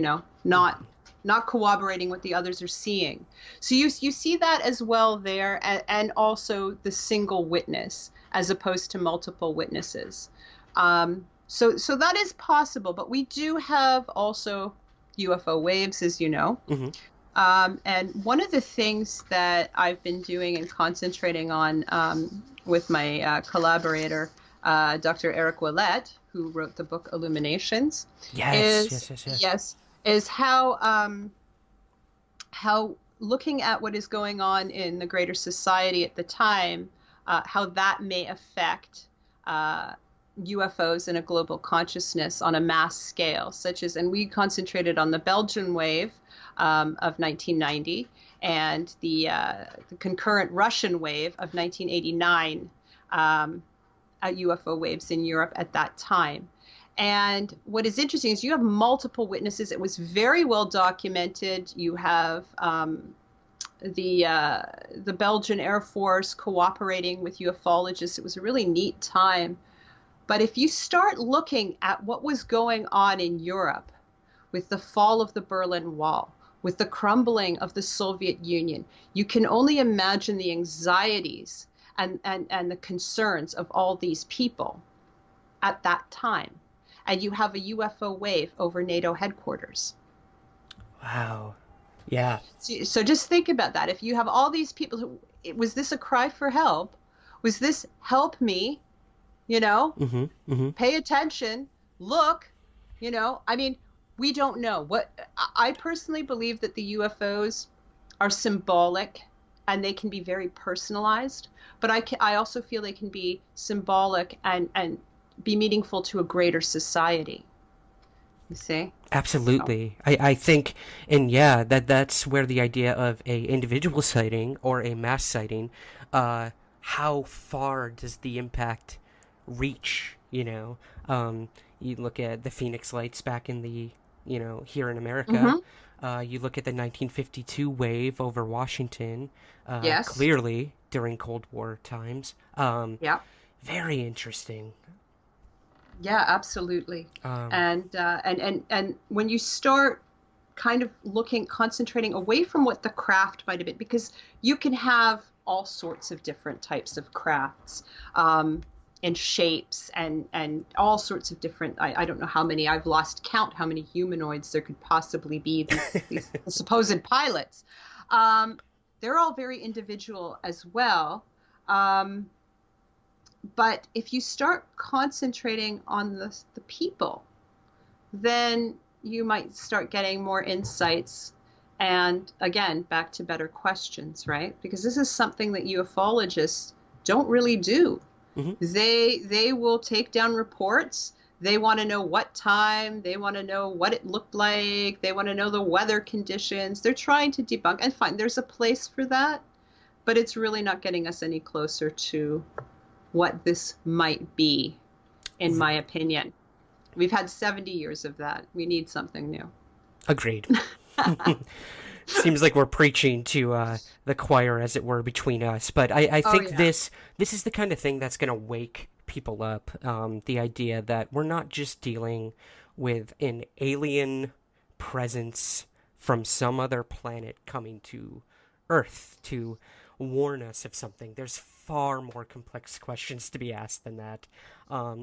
not corroborating what the others are seeing. So you see that as well there, and also the single witness as opposed to multiple witnesses. So that is possible, but we do have also UFO waves, as you know. Mm-hmm. And one of the things that I've been doing and concentrating on with my collaborator, Dr. Eric Ouellette, who wrote the book Illuminations, is how looking at what is going on in the greater society at the time, how that may affect UFOs in a global consciousness on a mass scale, and we concentrated on the Belgian wave of 1990 and the concurrent Russian wave of 1989. UFO waves in Europe at that time. And what is interesting is you have multiple witnesses. It was very well documented. You have the Belgian Air Force cooperating with ufologists. It was a really neat time. But if you start looking at what was going on in Europe with the fall of the Berlin Wall, with the crumbling of the Soviet Union, you can only imagine the anxieties and the concerns of all these people at that time. And you have a UFO wave over NATO headquarters. Wow. Yeah. So just think about that. If you have all these people, was this a cry for help? Was this help me? Pay attention, look, I mean, we don't know. I personally believe that the UFOs are symbolic and they can be very personalized, but I also feel they can be symbolic and be meaningful to a greater society. You see? Absolutely. So. I think, and yeah, that's where the idea of a individual sighting or a mass sighting, how far does the impact reach? You look at the Phoenix Lights back in the here in America. Mm-hmm. You look at the 1952 wave over Washington, Yes. clearly during Cold War times. Yeah. Very interesting. Yeah, absolutely. Um, And when you start kind of concentrating away from what the craft might have been, because you can have all sorts of different types of crafts, and shapes and all sorts of different, I don't know how many, I've lost count how many humanoids there could possibly be, these supposed pilots. They're all very individual as well. But if you start concentrating on the people, then you might start getting more insights. And again, back to better questions, right? Because this is something that ufologists don't really do. hmm They will take down reports. They want to know what time. They want to know what it looked like. They want to know the weather conditions. They're trying to debunk. And fine, there's a place for that, but it's really not getting us any closer to what this might be, in my opinion. We've had 70 years of that. We need something new. Agreed. Seems like we're preaching to the choir, as it were, between us. But I think yeah. this is the kind of thing that's going to wake people up. The idea that we're not just dealing with an alien presence from some other planet coming to Earth to warn us of something. There's far more complex questions to be asked than that.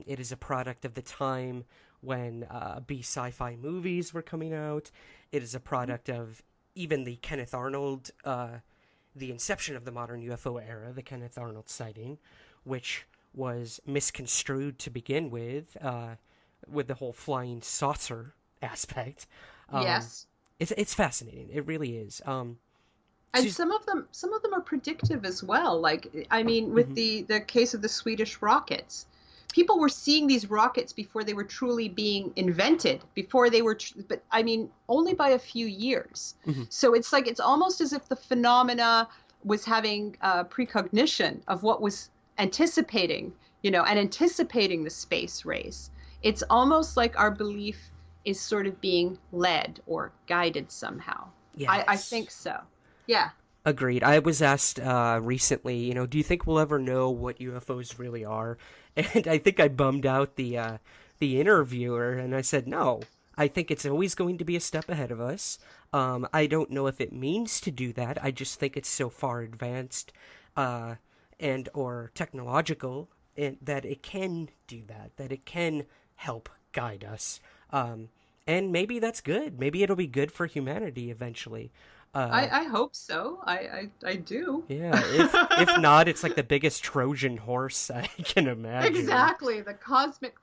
It is a product of the time when B sci-fi movies were coming out. It is a product of even the Kenneth Arnold, the inception of the modern UFO era, the Kenneth Arnold sighting, which was misconstrued to begin with the whole flying saucer aspect. Yes. It's fascinating. It really is. And some of them are predictive as well. Like, I mean, with the case of the Swedish rockets, people were seeing these rockets before they were truly being invented, before they were, but I mean, only by a few years. So it's like, it's almost as if the phenomena was having precognition of what was anticipating, and anticipating the space race. It's almost like our belief is sort of being led or guided somehow. Yes. I think so. Yeah. Agreed. I was asked recently, do you think we'll ever know what UFOs really are? And I think I bummed out the interviewer, and I said, no, I think it's always going to be a step ahead of us. I don't know if it means to do that. I just think it's so far advanced and or technological that it can do that it can help guide us. And maybe that's good. Maybe it'll be good for humanity eventually. I hope so. I do. Yeah, if not, it's like the biggest Trojan horse I can imagine. Exactly, the cosmic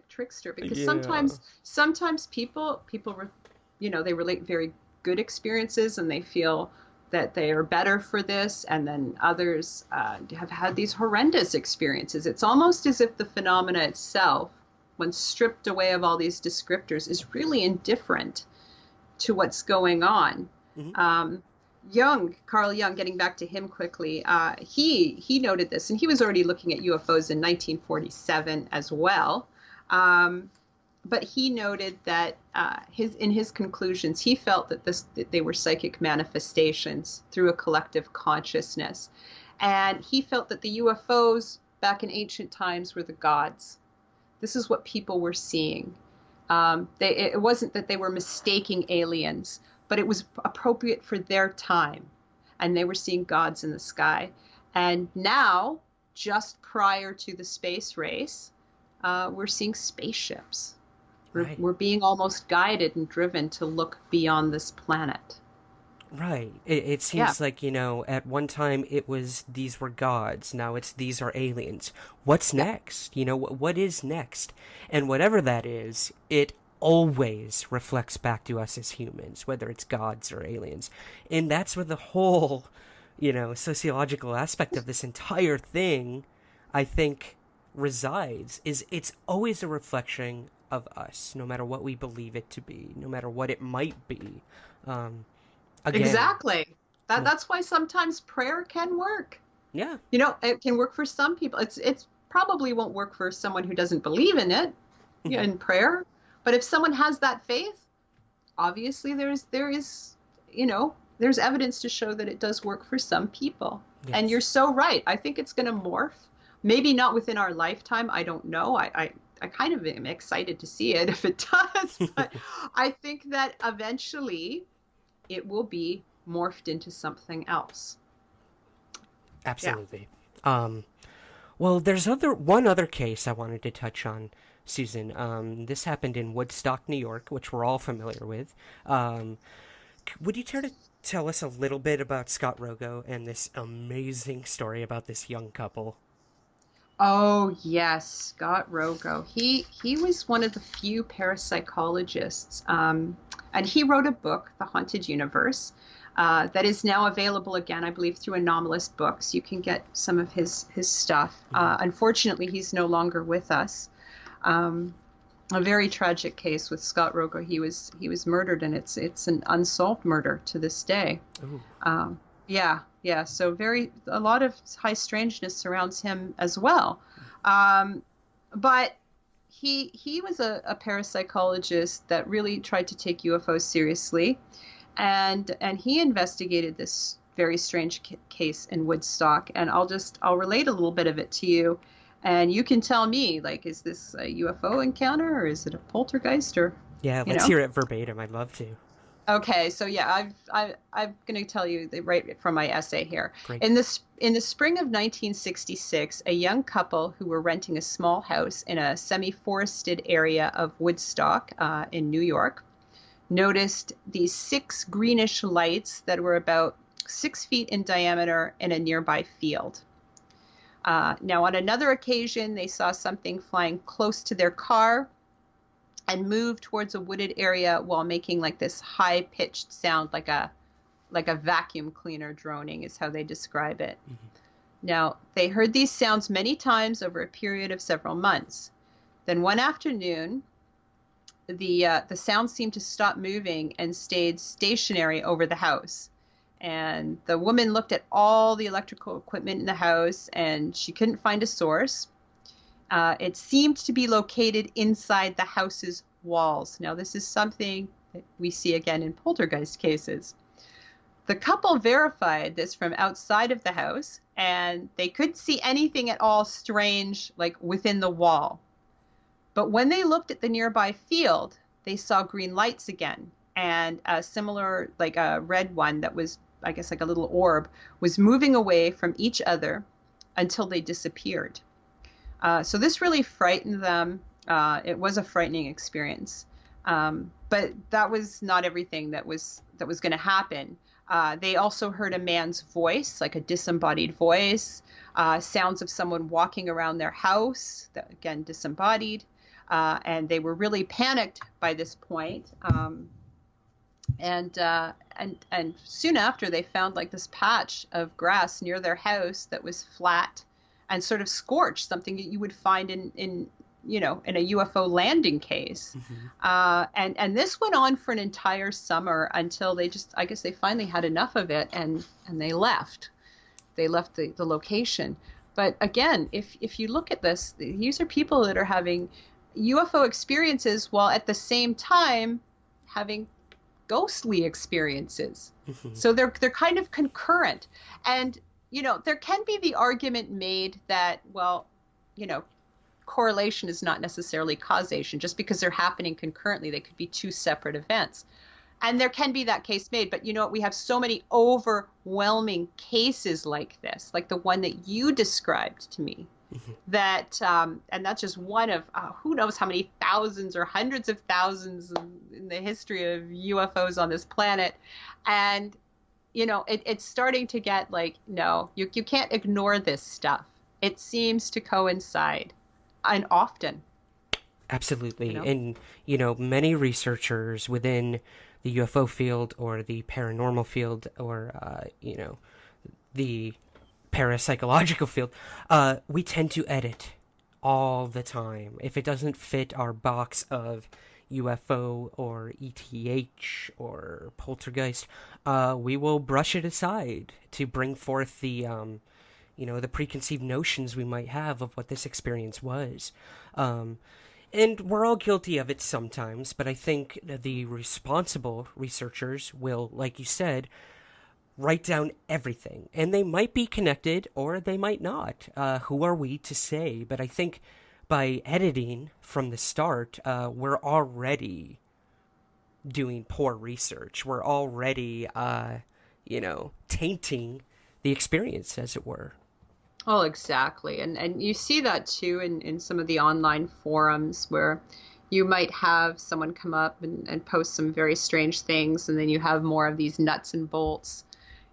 trickster. Because Yeah. sometimes people they relate very good experiences and they feel that they are better for this, and then others have had these horrendous experiences. It's almost as if the phenomena itself, when stripped away of all these descriptors, is really indifferent to what's going on. Carl Jung, getting back to him quickly, he noted this, and he was already looking at UFOs in 1947 as well. But he noted that in his conclusions, he felt that they were psychic manifestations through a collective consciousness, and he felt that the UFOs back in ancient times were the gods. This is what people were seeing. It wasn't that they were mistaking aliens, but it was appropriate for their time, and they were seeing gods in the sky. And now, just prior to the space race, we're seeing spaceships. Right. We're being almost guided and driven to look beyond this planet. Right. It seems like, at one time it was these were gods. Now it's these are aliens. What's next? What is next? And whatever that is, it always reflects back to us as humans, whether it's gods or aliens. And that's where the whole, sociological aspect of this entire thing, I think, resides, is it's always a reflection of us, no matter what we believe it to be, no matter what it might be. Again, exactly. That's why sometimes prayer can work. Yeah. It can work for some people. It's probably won't work for someone who doesn't believe in it, in prayer. But if someone has that faith, obviously there's evidence to show that it does work for some people. Yes. And you're so right. I think it's going to morph. Maybe not within our lifetime. I don't know. I kind of am excited to see it if it does. But I think that eventually it will be morphed into something else. Absolutely. Yeah. Well, there's one other case I wanted to touch on, Susan. This happened in Woodstock, New York, which we're all familiar with. Would you care to tell us a little bit about Scott Rogo and this amazing story about this young couple? Oh, yes, Scott Rogo. He was one of the few parapsychologists, and he wrote a book, The Haunted Universe, that is now available again, I believe, through Anomalous Books. You can get some of his stuff. Unfortunately, he's no longer with us. A very tragic case with Scott Rogo. He was murdered, and it's an unsolved murder to this day. Yeah. So a lot of high strangeness surrounds him as well. But he was a parapsychologist that really tried to take UFOs seriously, and he investigated this very strange case in Woodstock. And I'll relate a little bit of it to you, and you can tell me, like, is this a UFO encounter or is it a poltergeist, or let's hear it verbatim. I'd love to. Okay, so yeah, I'm going to tell you right from my essay here. Great. In the spring of 1966, a young couple who were renting a small house in a semi-forested area of Woodstock in New York noticed these 6 greenish lights that were about 6 feet in diameter in a nearby field. Now, on another occasion, they saw something flying close to their car and moved towards a wooded area while making like this high-pitched sound, like a vacuum cleaner droning is how they describe it. Mm-hmm. Now, they heard these sounds many times over a period of several months. Then one afternoon, the sound seemed to stop moving and stayed stationary over the house. And the woman looked at all the electrical equipment in the house, and she couldn't find a source. It seemed to be located inside the house's walls. Now, this is something that we see again in poltergeist cases. The couple verified this from outside of the house, and they couldn't see anything at all strange, like within the wall. But when they looked at the nearby field, they saw green lights again, and a similar, like a red one that was, I guess, like a little orb, was moving away from each other until they disappeared. So this really frightened them. It was a frightening experience. But that was not everything that was going to happen. They also heard a man's voice, like a disembodied voice, sounds of someone walking around their house, that, again, disembodied. And they were really panicked by this point. And soon after, they found like this patch of grass near their house that was flat and sort of scorched, something that you would find in a UFO landing case. Mm-hmm. And this went on for an entire summer until I guess they finally had enough of it, and they left. They left the location. But again, if you look at this, these are people that are having UFO experiences while at the same time having ghostly experiences. Mm-hmm. So they're kind of concurrent. And there can be the argument made that, well, correlation is not necessarily causation. Just because they're happening concurrently, they could be two separate events. And there can be that case made. But we have so many overwhelming cases like this, like the one that you described to me, mm-hmm. that, and that's just one of who knows how many thousands or hundreds of thousands in the history of UFOs on this planet. And it's starting to get like, no, you can't ignore this stuff. It seems to coincide, and often. Absolutely. And, many researchers within the UFO field or the paranormal field or, the parapsychological field, we tend to edit all the time. If it doesn't fit our box of UFO or ETH or poltergeist, we will brush it aside to bring forth the the preconceived notions we might have of what this experience was. And we're all guilty of it sometimes, but I think the responsible researchers will, like you said, write down everything. And they might be connected or they might not. Who are we to say? But I think by editing from the start, we're already doing poor research. We're already, tainting the experience, as it were. Oh, exactly. And you see that too in some of the online forums where you might have someone come up and post some very strange things, and then you have more of these nuts and bolts,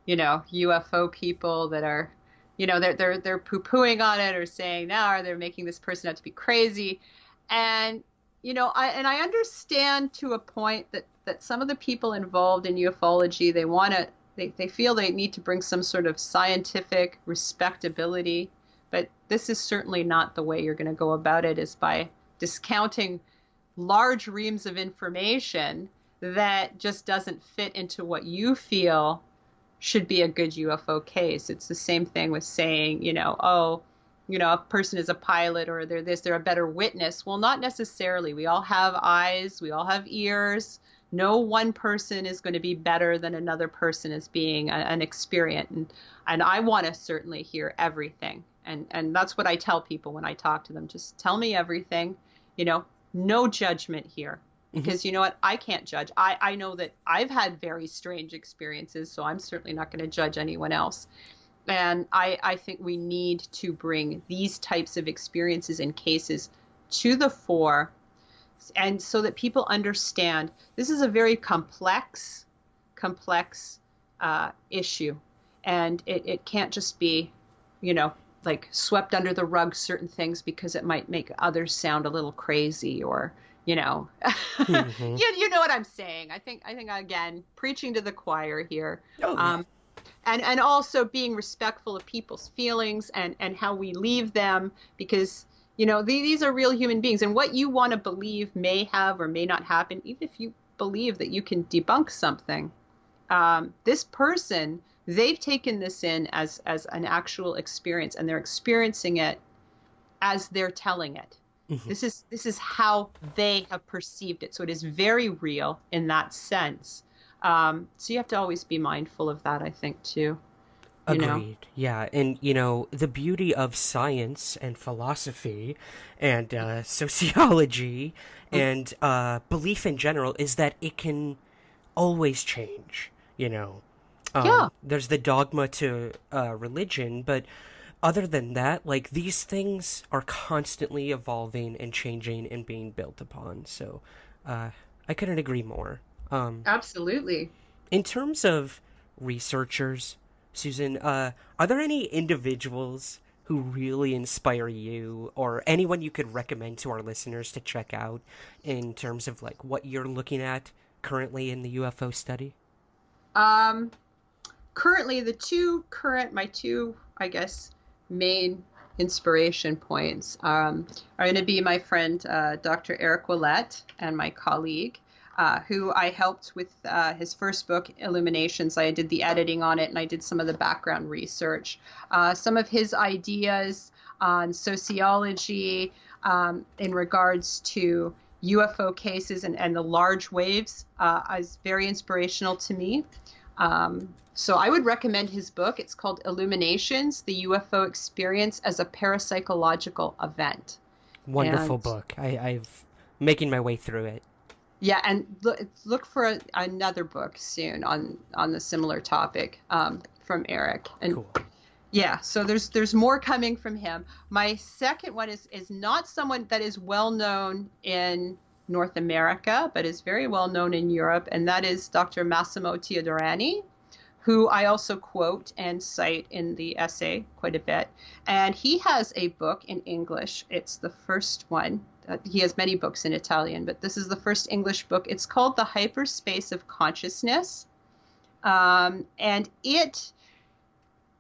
UFO people that are, they're poo-pooing on it or saying, no, they're making this person out to be crazy. And, I understand to a point that some of the people involved in ufology, they feel they need to bring some sort of scientific respectability, but this is certainly not the way you're going to go about it, is by discounting large reams of information that just doesn't fit into what you feel should be a good UFO case. It's the same thing with saying, a person is a pilot or they're a better witness. Well, not necessarily. We all have eyes, we all have ears. No one person is going to be better than another person as being an experienced. And I want to certainly hear everything. And that's what I tell people when I talk to them. Just tell me everything, no judgment here. Because you know what? I can't judge. I know that I've had very strange experiences, so I'm certainly not going to judge anyone else. And I think we need to bring these types of experiences and cases to the fore, and so that people understand this is a very complex issue, and it can't just be, like swept under the rug, certain things, because it might make others sound a little crazy, or Mm-hmm. you know what I'm saying. I think again, preaching to the choir here. Oh, yeah. And also being respectful of people's feelings and how we leave them, because these are real human beings, and what you want to believe may have or may not happen. Even if you believe that you can debunk something, this person, they've taken this in as an actual experience, and they're experiencing it as they're telling it. Mm-hmm. This is how they have perceived it. So it is very real in that sense. So you have to always be mindful of that, I think, too. Agreed. Yeah. And, the beauty of science and philosophy and sociology and belief in general is that it can always change, There's the dogma to religion, but other than that, like, these things are constantly evolving and changing and being built upon. So I couldn't agree more. Absolutely. In terms of researchers, Susan, are there any individuals who really inspire you, or anyone you could recommend to our listeners to check out in terms of like what you're looking at currently in the UFO study? Currently, my two, I guess, main inspiration points are going to be my friend Dr. Eric Willett and my colleague, who I helped with his first book, Illuminations. I did the editing on it, and I did some of the background research. Some of his ideas on sociology in regards to UFO cases and the large waves is very inspirational to me. So I would recommend his book. It's called Illuminations, The UFO Experience as a Parapsychological Event. Wonderful book. I've making my way through it. Yeah, and look for another book soon on the similar topic from Eric. And cool. Yeah, so there's more coming from him. My second one is not someone that is well known in North America, but is very well known in Europe, and that is Dr. Massimo Teodorani, who I also quote and cite in the essay quite a bit. And he has a book in English. It's the first one. He has many books in Italian, but this is the first English book. It's called The Hyperspace of Consciousness. And it's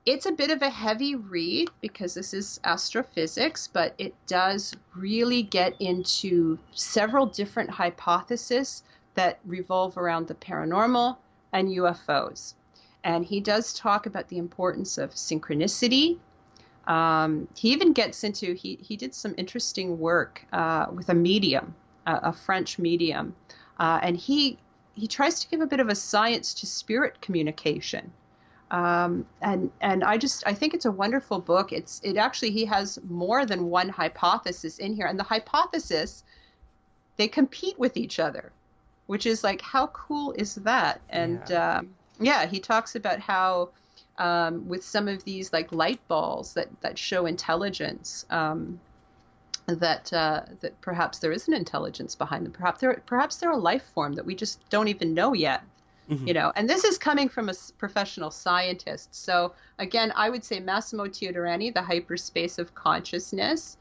a bit of a heavy read because this is astrophysics, but it does really get into several different hypotheses that revolve around the paranormal and UFOs. And he does talk about the importance of synchronicity, He even gets into he did some interesting work with a medium, a French medium, and he tries to give a bit of a science to spirit communication. And I think it's a wonderful book. It actually, he has more than one hypothesis in here, and the hypothesis, they compete with each other, which is like, how cool is that? And he talks about how with some of these like light balls that show intelligence, that perhaps there is an intelligence behind them. Perhaps they're a life form that we just don't even know yet. And this is coming from a professional scientist. So again, I would say Massimo Teodorani, The Hyperspace of Consciousness.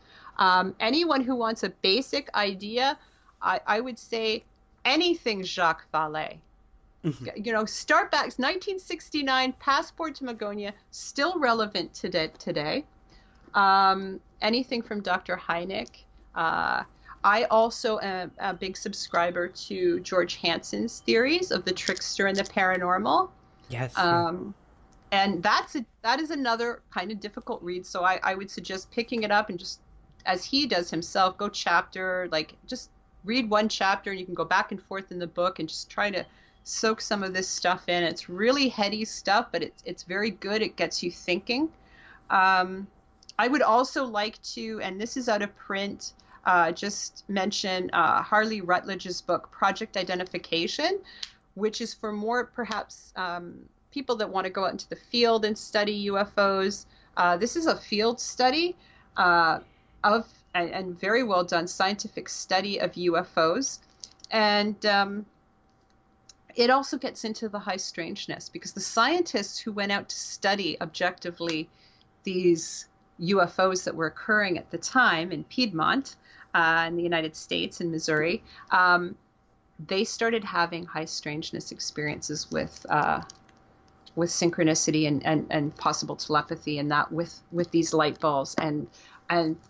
Anyone who wants a basic idea, I would say anything Jacques Vallée. Start back 1969, Passport to Magonia, still relevant today. Anything from Dr. Hynek. I also am a big subscriber to George Hansen's theories of the trickster and the paranormal. Yes. And that is another kind of difficult read. So I would suggest picking it up and just, as he does himself, go chapter, like just read one chapter, and you can go back and forth in the book and just try to soak some of this stuff in. It's really heady stuff, but it's very good. It gets you thinking. I would also like to, and this is out of print, just mention Harley Rutledge's book, Project Identification, which is for more perhaps people that want to go out into the field and study UFOs. This is a field study of, and very well done scientific study of UFOs. And it also gets into the high strangeness, because the scientists who went out to study objectively these UFOs that were occurring at the time in Piedmont, in the United States, in Missouri, they started having high strangeness experiences with synchronicity and possible telepathy, and that with these light balls. And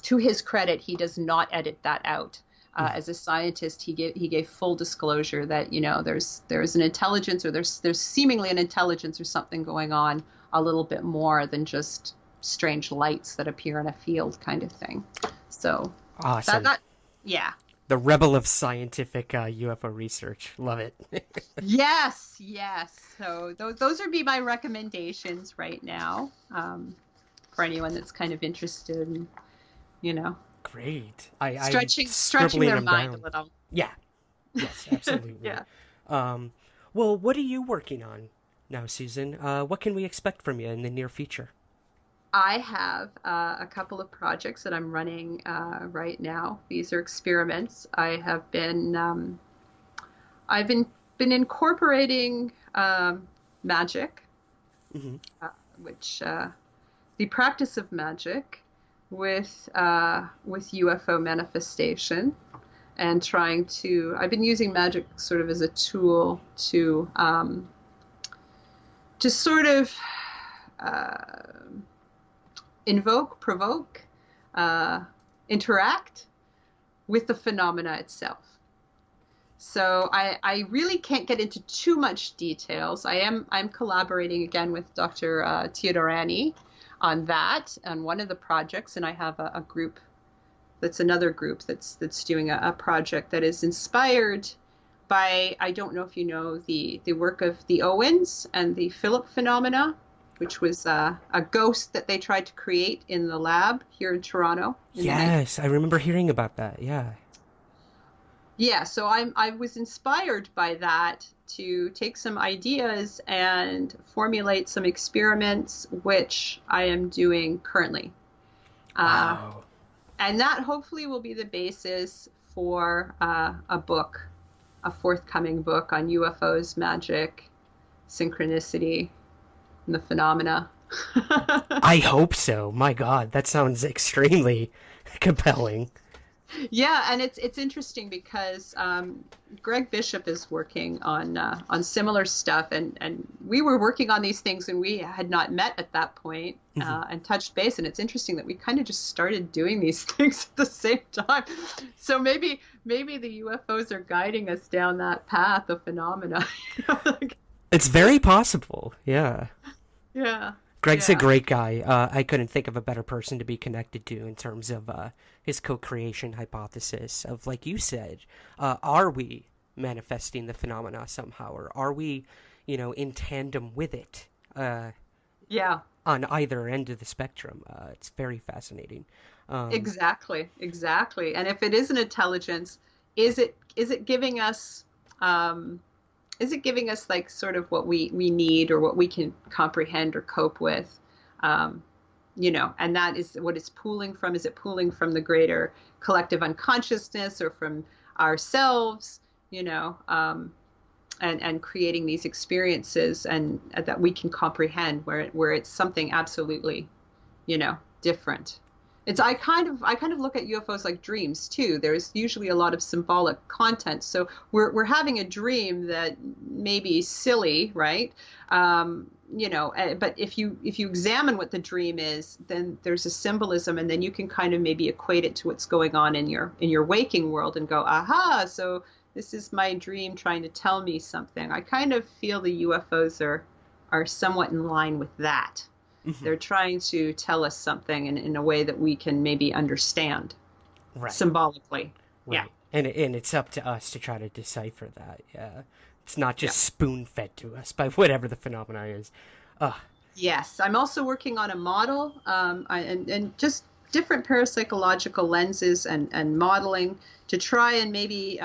to his credit, he does not edit that out. As a scientist, he gave full disclosure that there's an intelligence, or there's seemingly an intelligence or something going on a little bit more than just strange lights that appear in a field, kind of thing. So awesome. Yeah. The rebel of scientific UFO research. Love it. Yes. So those would be my recommendations right now, for anyone that's kind of interested in, Great. Stretching their mind a little. Yeah. Yes, absolutely. Yeah. Well, what are you working on now, Susan? What can we expect from you in the near future? I have a couple of projects that I'm running right now. These are experiments. I've been incorporating magic, which the practice of magic with UFO manifestation, and I've been using magic sort of as a tool to sort of invoke, provoke, interact with the phenomena itself. So I really can't get into too much details. I'm collaborating again with Dr. Teodorani on one of the projects, and I have a group that's another group that's doing a project that is inspired by, I don't know if you know the work of the Owens and the Philip phenomena, which was a ghost that they tried to create in the lab here in Toronto. Yes, I remember hearing about that. Yeah. Yeah, so I was inspired by that to take some ideas and formulate some experiments, which I am doing currently. Wow. And that hopefully will be the basis for a forthcoming book on UFOs, magic, synchronicity, and the phenomena. I hope so. My God, that sounds extremely compelling. Yeah, and it's interesting because Greg Bishop is working on similar stuff, and we were working on these things and we had not met at that point, and touched base. And it's interesting that we kind of just started doing these things at the same time. So maybe the UFOs are guiding us down that path of phenomena. It's very possible. Yeah. Yeah. Greg's a Yeah. great guy. I couldn't think of a better person to be connected to in terms of his co-creation hypothesis of, like you said, are we manifesting the phenomena somehow, or are we, in tandem with it Yeah. on either end of the spectrum? It's very fascinating. Exactly, exactly. And if it is an intelligence, is it giving us like sort of what we need or what we can comprehend or cope with? And that is what it's pooling from. Is it pooling from the greater collective unconsciousness or from ourselves? And creating these experiences and that we can comprehend where it's something absolutely, different. I kind of look at UFOs like dreams too. There's usually a lot of symbolic content. So we're having a dream that may be silly, right? But if you examine what the dream is, then there's a symbolism, and then you can kind of maybe equate it to what's going on in your waking world and go, aha, so this is my dream trying to tell me something. I kind of feel the UFOs are somewhat in line with that. They're trying to tell us something in a way that we can maybe understand, right, symbolically. Right. Yeah. And it's up to us to try to decipher that. Yeah. It's not just spoon-fed to us by whatever the phenomena is. Yes. I'm also working on a model and just different parapsychological lenses and modeling to try and maybe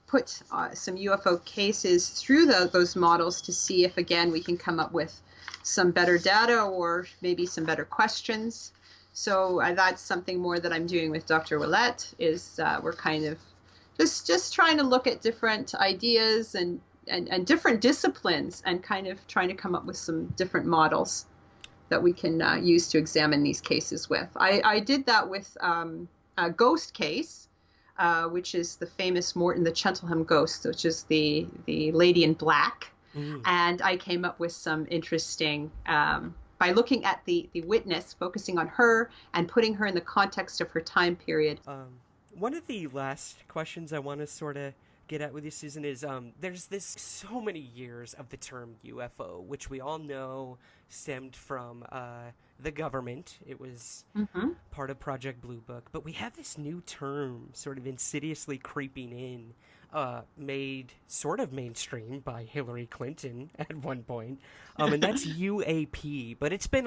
put some UFO cases through those models to see if, again, we can come up with some better data or maybe some better questions. So that's something more that I'm doing with Dr. Willette is we're kind of just trying to look at different ideas and different disciplines and kind of trying to come up with some different models that we can use to examine these cases with. I did that with a ghost case, which is the famous the Cheltenham ghost, which is the lady in black. And I came up with some interesting, by looking at the witness, focusing on her and putting her in the context of her time period. One of the last questions I want to sort of get at with you, Susan, is there's so many years of the term UFO, which we all know stemmed from the government. It was part of Project Blue Book. But we have this new term sort of insidiously creeping in, made sort of mainstream by Hillary Clinton at one point, and that's UAP. But it's been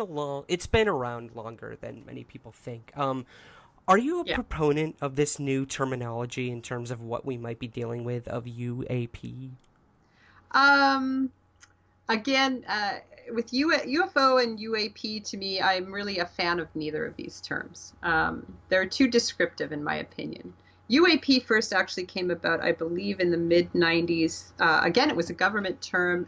around longer than many people think. Are you a proponent of this new terminology in terms of what we might be dealing with of UAP? Again, with UFO and UAP, to me, I'm really a fan of neither of these terms. They're too descriptive, in my opinion. UAP first actually came about, I believe, in the mid-90s. Again, it was a government term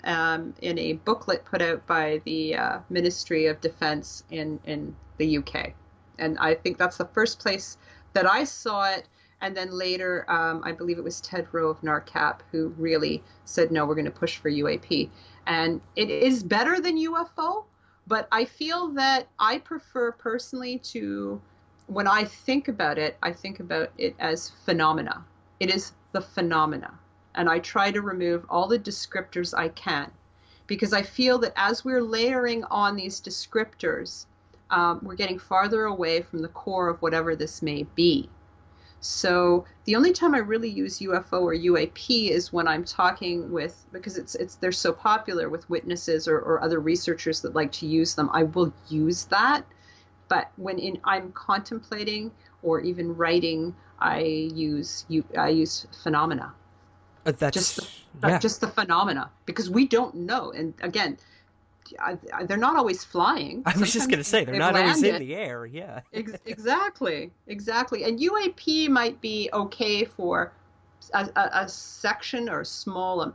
in a booklet put out by the Ministry of Defense in the UK. And I think that's the first place that I saw it. And then later, I believe it was Ted Rowe of NARCAP who really said, no, we're going to push for UAP. And it is better than UFO, but I feel that I prefer personally to, when I think about it as phenomena. It is the phenomena. And I try to remove all the descriptors I can, because I feel that as we're layering on these descriptors, we're getting farther away from the core of whatever this may be. So the only time I really use UFO or UAP is when I'm talking with, because they're so popular with witnesses or other researchers that like to use them. I will use that, but when I'm contemplating or even writing, I use phenomena. That's just the phenomena, because we don't know. And again, they're not always flying. I was just going to say, they're not always in the air, yeah. Exactly. And UAP might be okay for a section or a small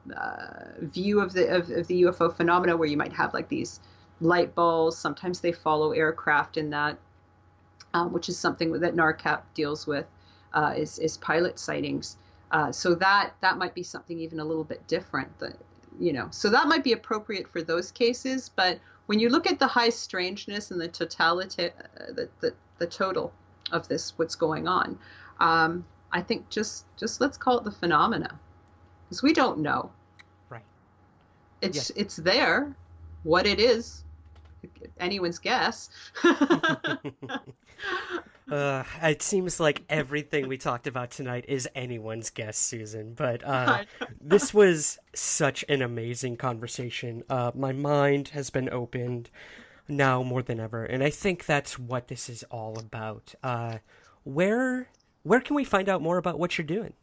view of the UFO phenomena where you might have like these light balls. Sometimes they follow aircraft in that, which is something that NARCAP deals with, is pilot sightings. So that might be something even a little bit different. So that might be appropriate for those cases. But when you look at the high strangeness and the totality, the total of this, what's going on, I think just let's call it the phenomena, because we don't know. Right. It's there. What it is, anyone's guess. It seems like everything we talked about tonight is anyone's guess, Susan, but this was such an amazing conversation. My mind has been opened now more than ever, and I think that's what this is all about. Where can we find out more about what you're doing?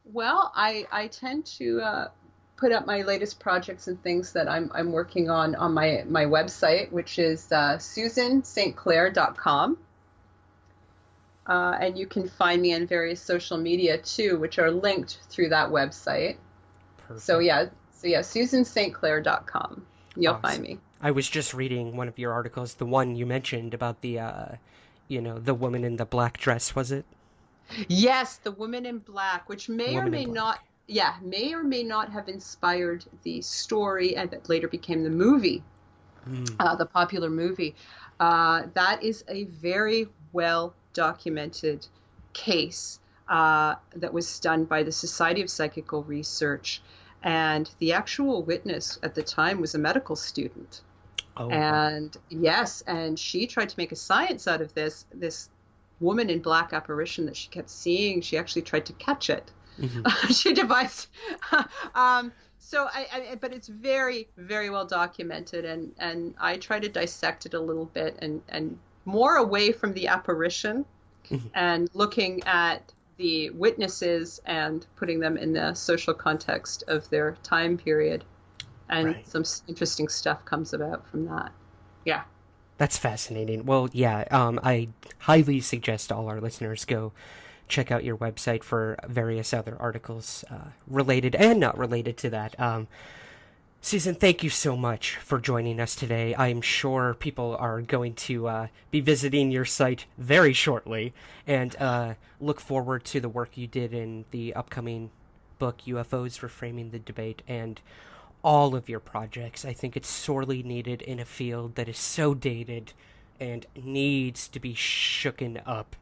Well, I tend to put up my latest projects and things that I'm working on my website, which is susanstclair.com. And you can find me on various social media too, which are linked through that website. Perfect. So susanstclair.com. You'll find me. I was just reading one of your articles, the one you mentioned about the, the woman in the black dress, was it? Yes, the woman in black, which may or may not have inspired the story and that later became the movie, the popular movie. That is a very well documented case that was done by the Society of Psychical Research, and the actual witness at the time was a medical student. Oh. And yes, and she tried to make a science out of this woman in black apparition that she kept seeing. She actually tried to catch it. Mm-hmm. She devised but it's very, very well documented, and I try to dissect it a little bit and more away from the apparition and looking at the witnesses and putting them in the social context of their time period. And some interesting stuff comes about from that. Yeah. That's fascinating. Well, yeah, I highly suggest all our listeners go check out your website for various other articles related and not related to that. Susan, thank you so much for joining us today. I'm sure people are going to be visiting your site very shortly and look forward to the work you did in the upcoming book, UFOs Reframing the Debate, and all of your projects. I think it's sorely needed in a field that is so dated and needs to be shooken up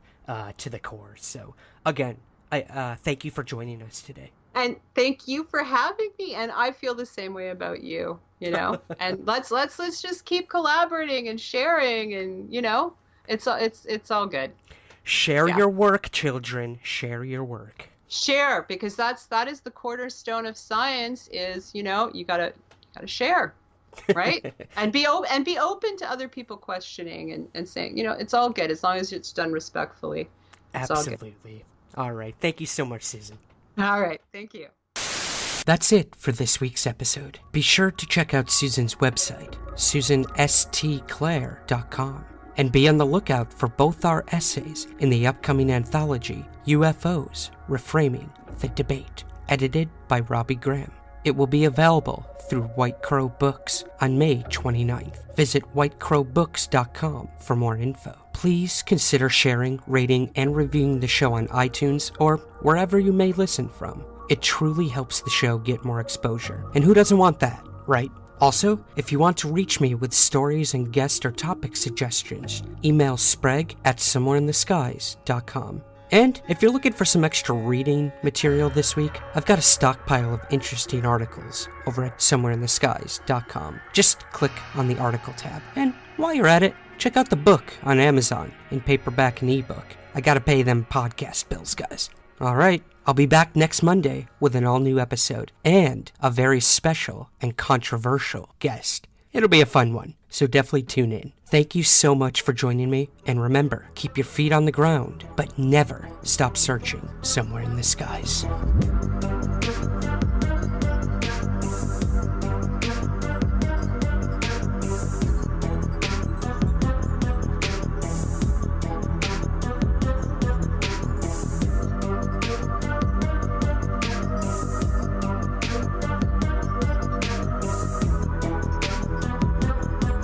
to the core. So, again, I thank you for joining us today. And thank you for having me. And I feel the same way about you, and let's just keep collaborating and sharing, and, it's all good. Share your work, children. Share your work. Share, because that is the cornerstone of science is, you gotta share, right? and be open to other people questioning and saying, it's all good as long as it's done respectfully. It's absolutely. All right. Thank you so much, Susan. All right. Thank you. That's it for this week's episode. Be sure to check out Susan's website, susanstclair.com, and be on the lookout for both our essays in the upcoming anthology, UFOs Reframing the Debate, edited by Robbie Graham. It will be available through White Crow Books on May 29th. Visit whitecrowbooks.com for more info. Please consider sharing, rating, and reviewing the show on iTunes or wherever you may listen from. It truly helps the show get more exposure. And who doesn't want that, right? Also, if you want to reach me with stories and guest or topic suggestions, email sprague@somewhereintheskies.com. And if you're looking for some extra reading material this week, I've got a stockpile of interesting articles over at somewhereintheskies.com. Just click on the article tab. And while you're at it, check out the book on Amazon in paperback and ebook. I gotta pay them podcast bills, guys. All right, I'll be back next Monday with an all-new episode and a very special and controversial guest. It'll be a fun one, so definitely tune in. Thank you so much for joining me, and remember, keep your feet on the ground, but never stop searching somewhere in the skies.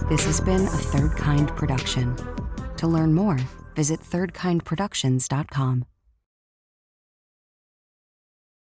This has been a Third Kind production. To learn more, visit thirdkindproductions.com.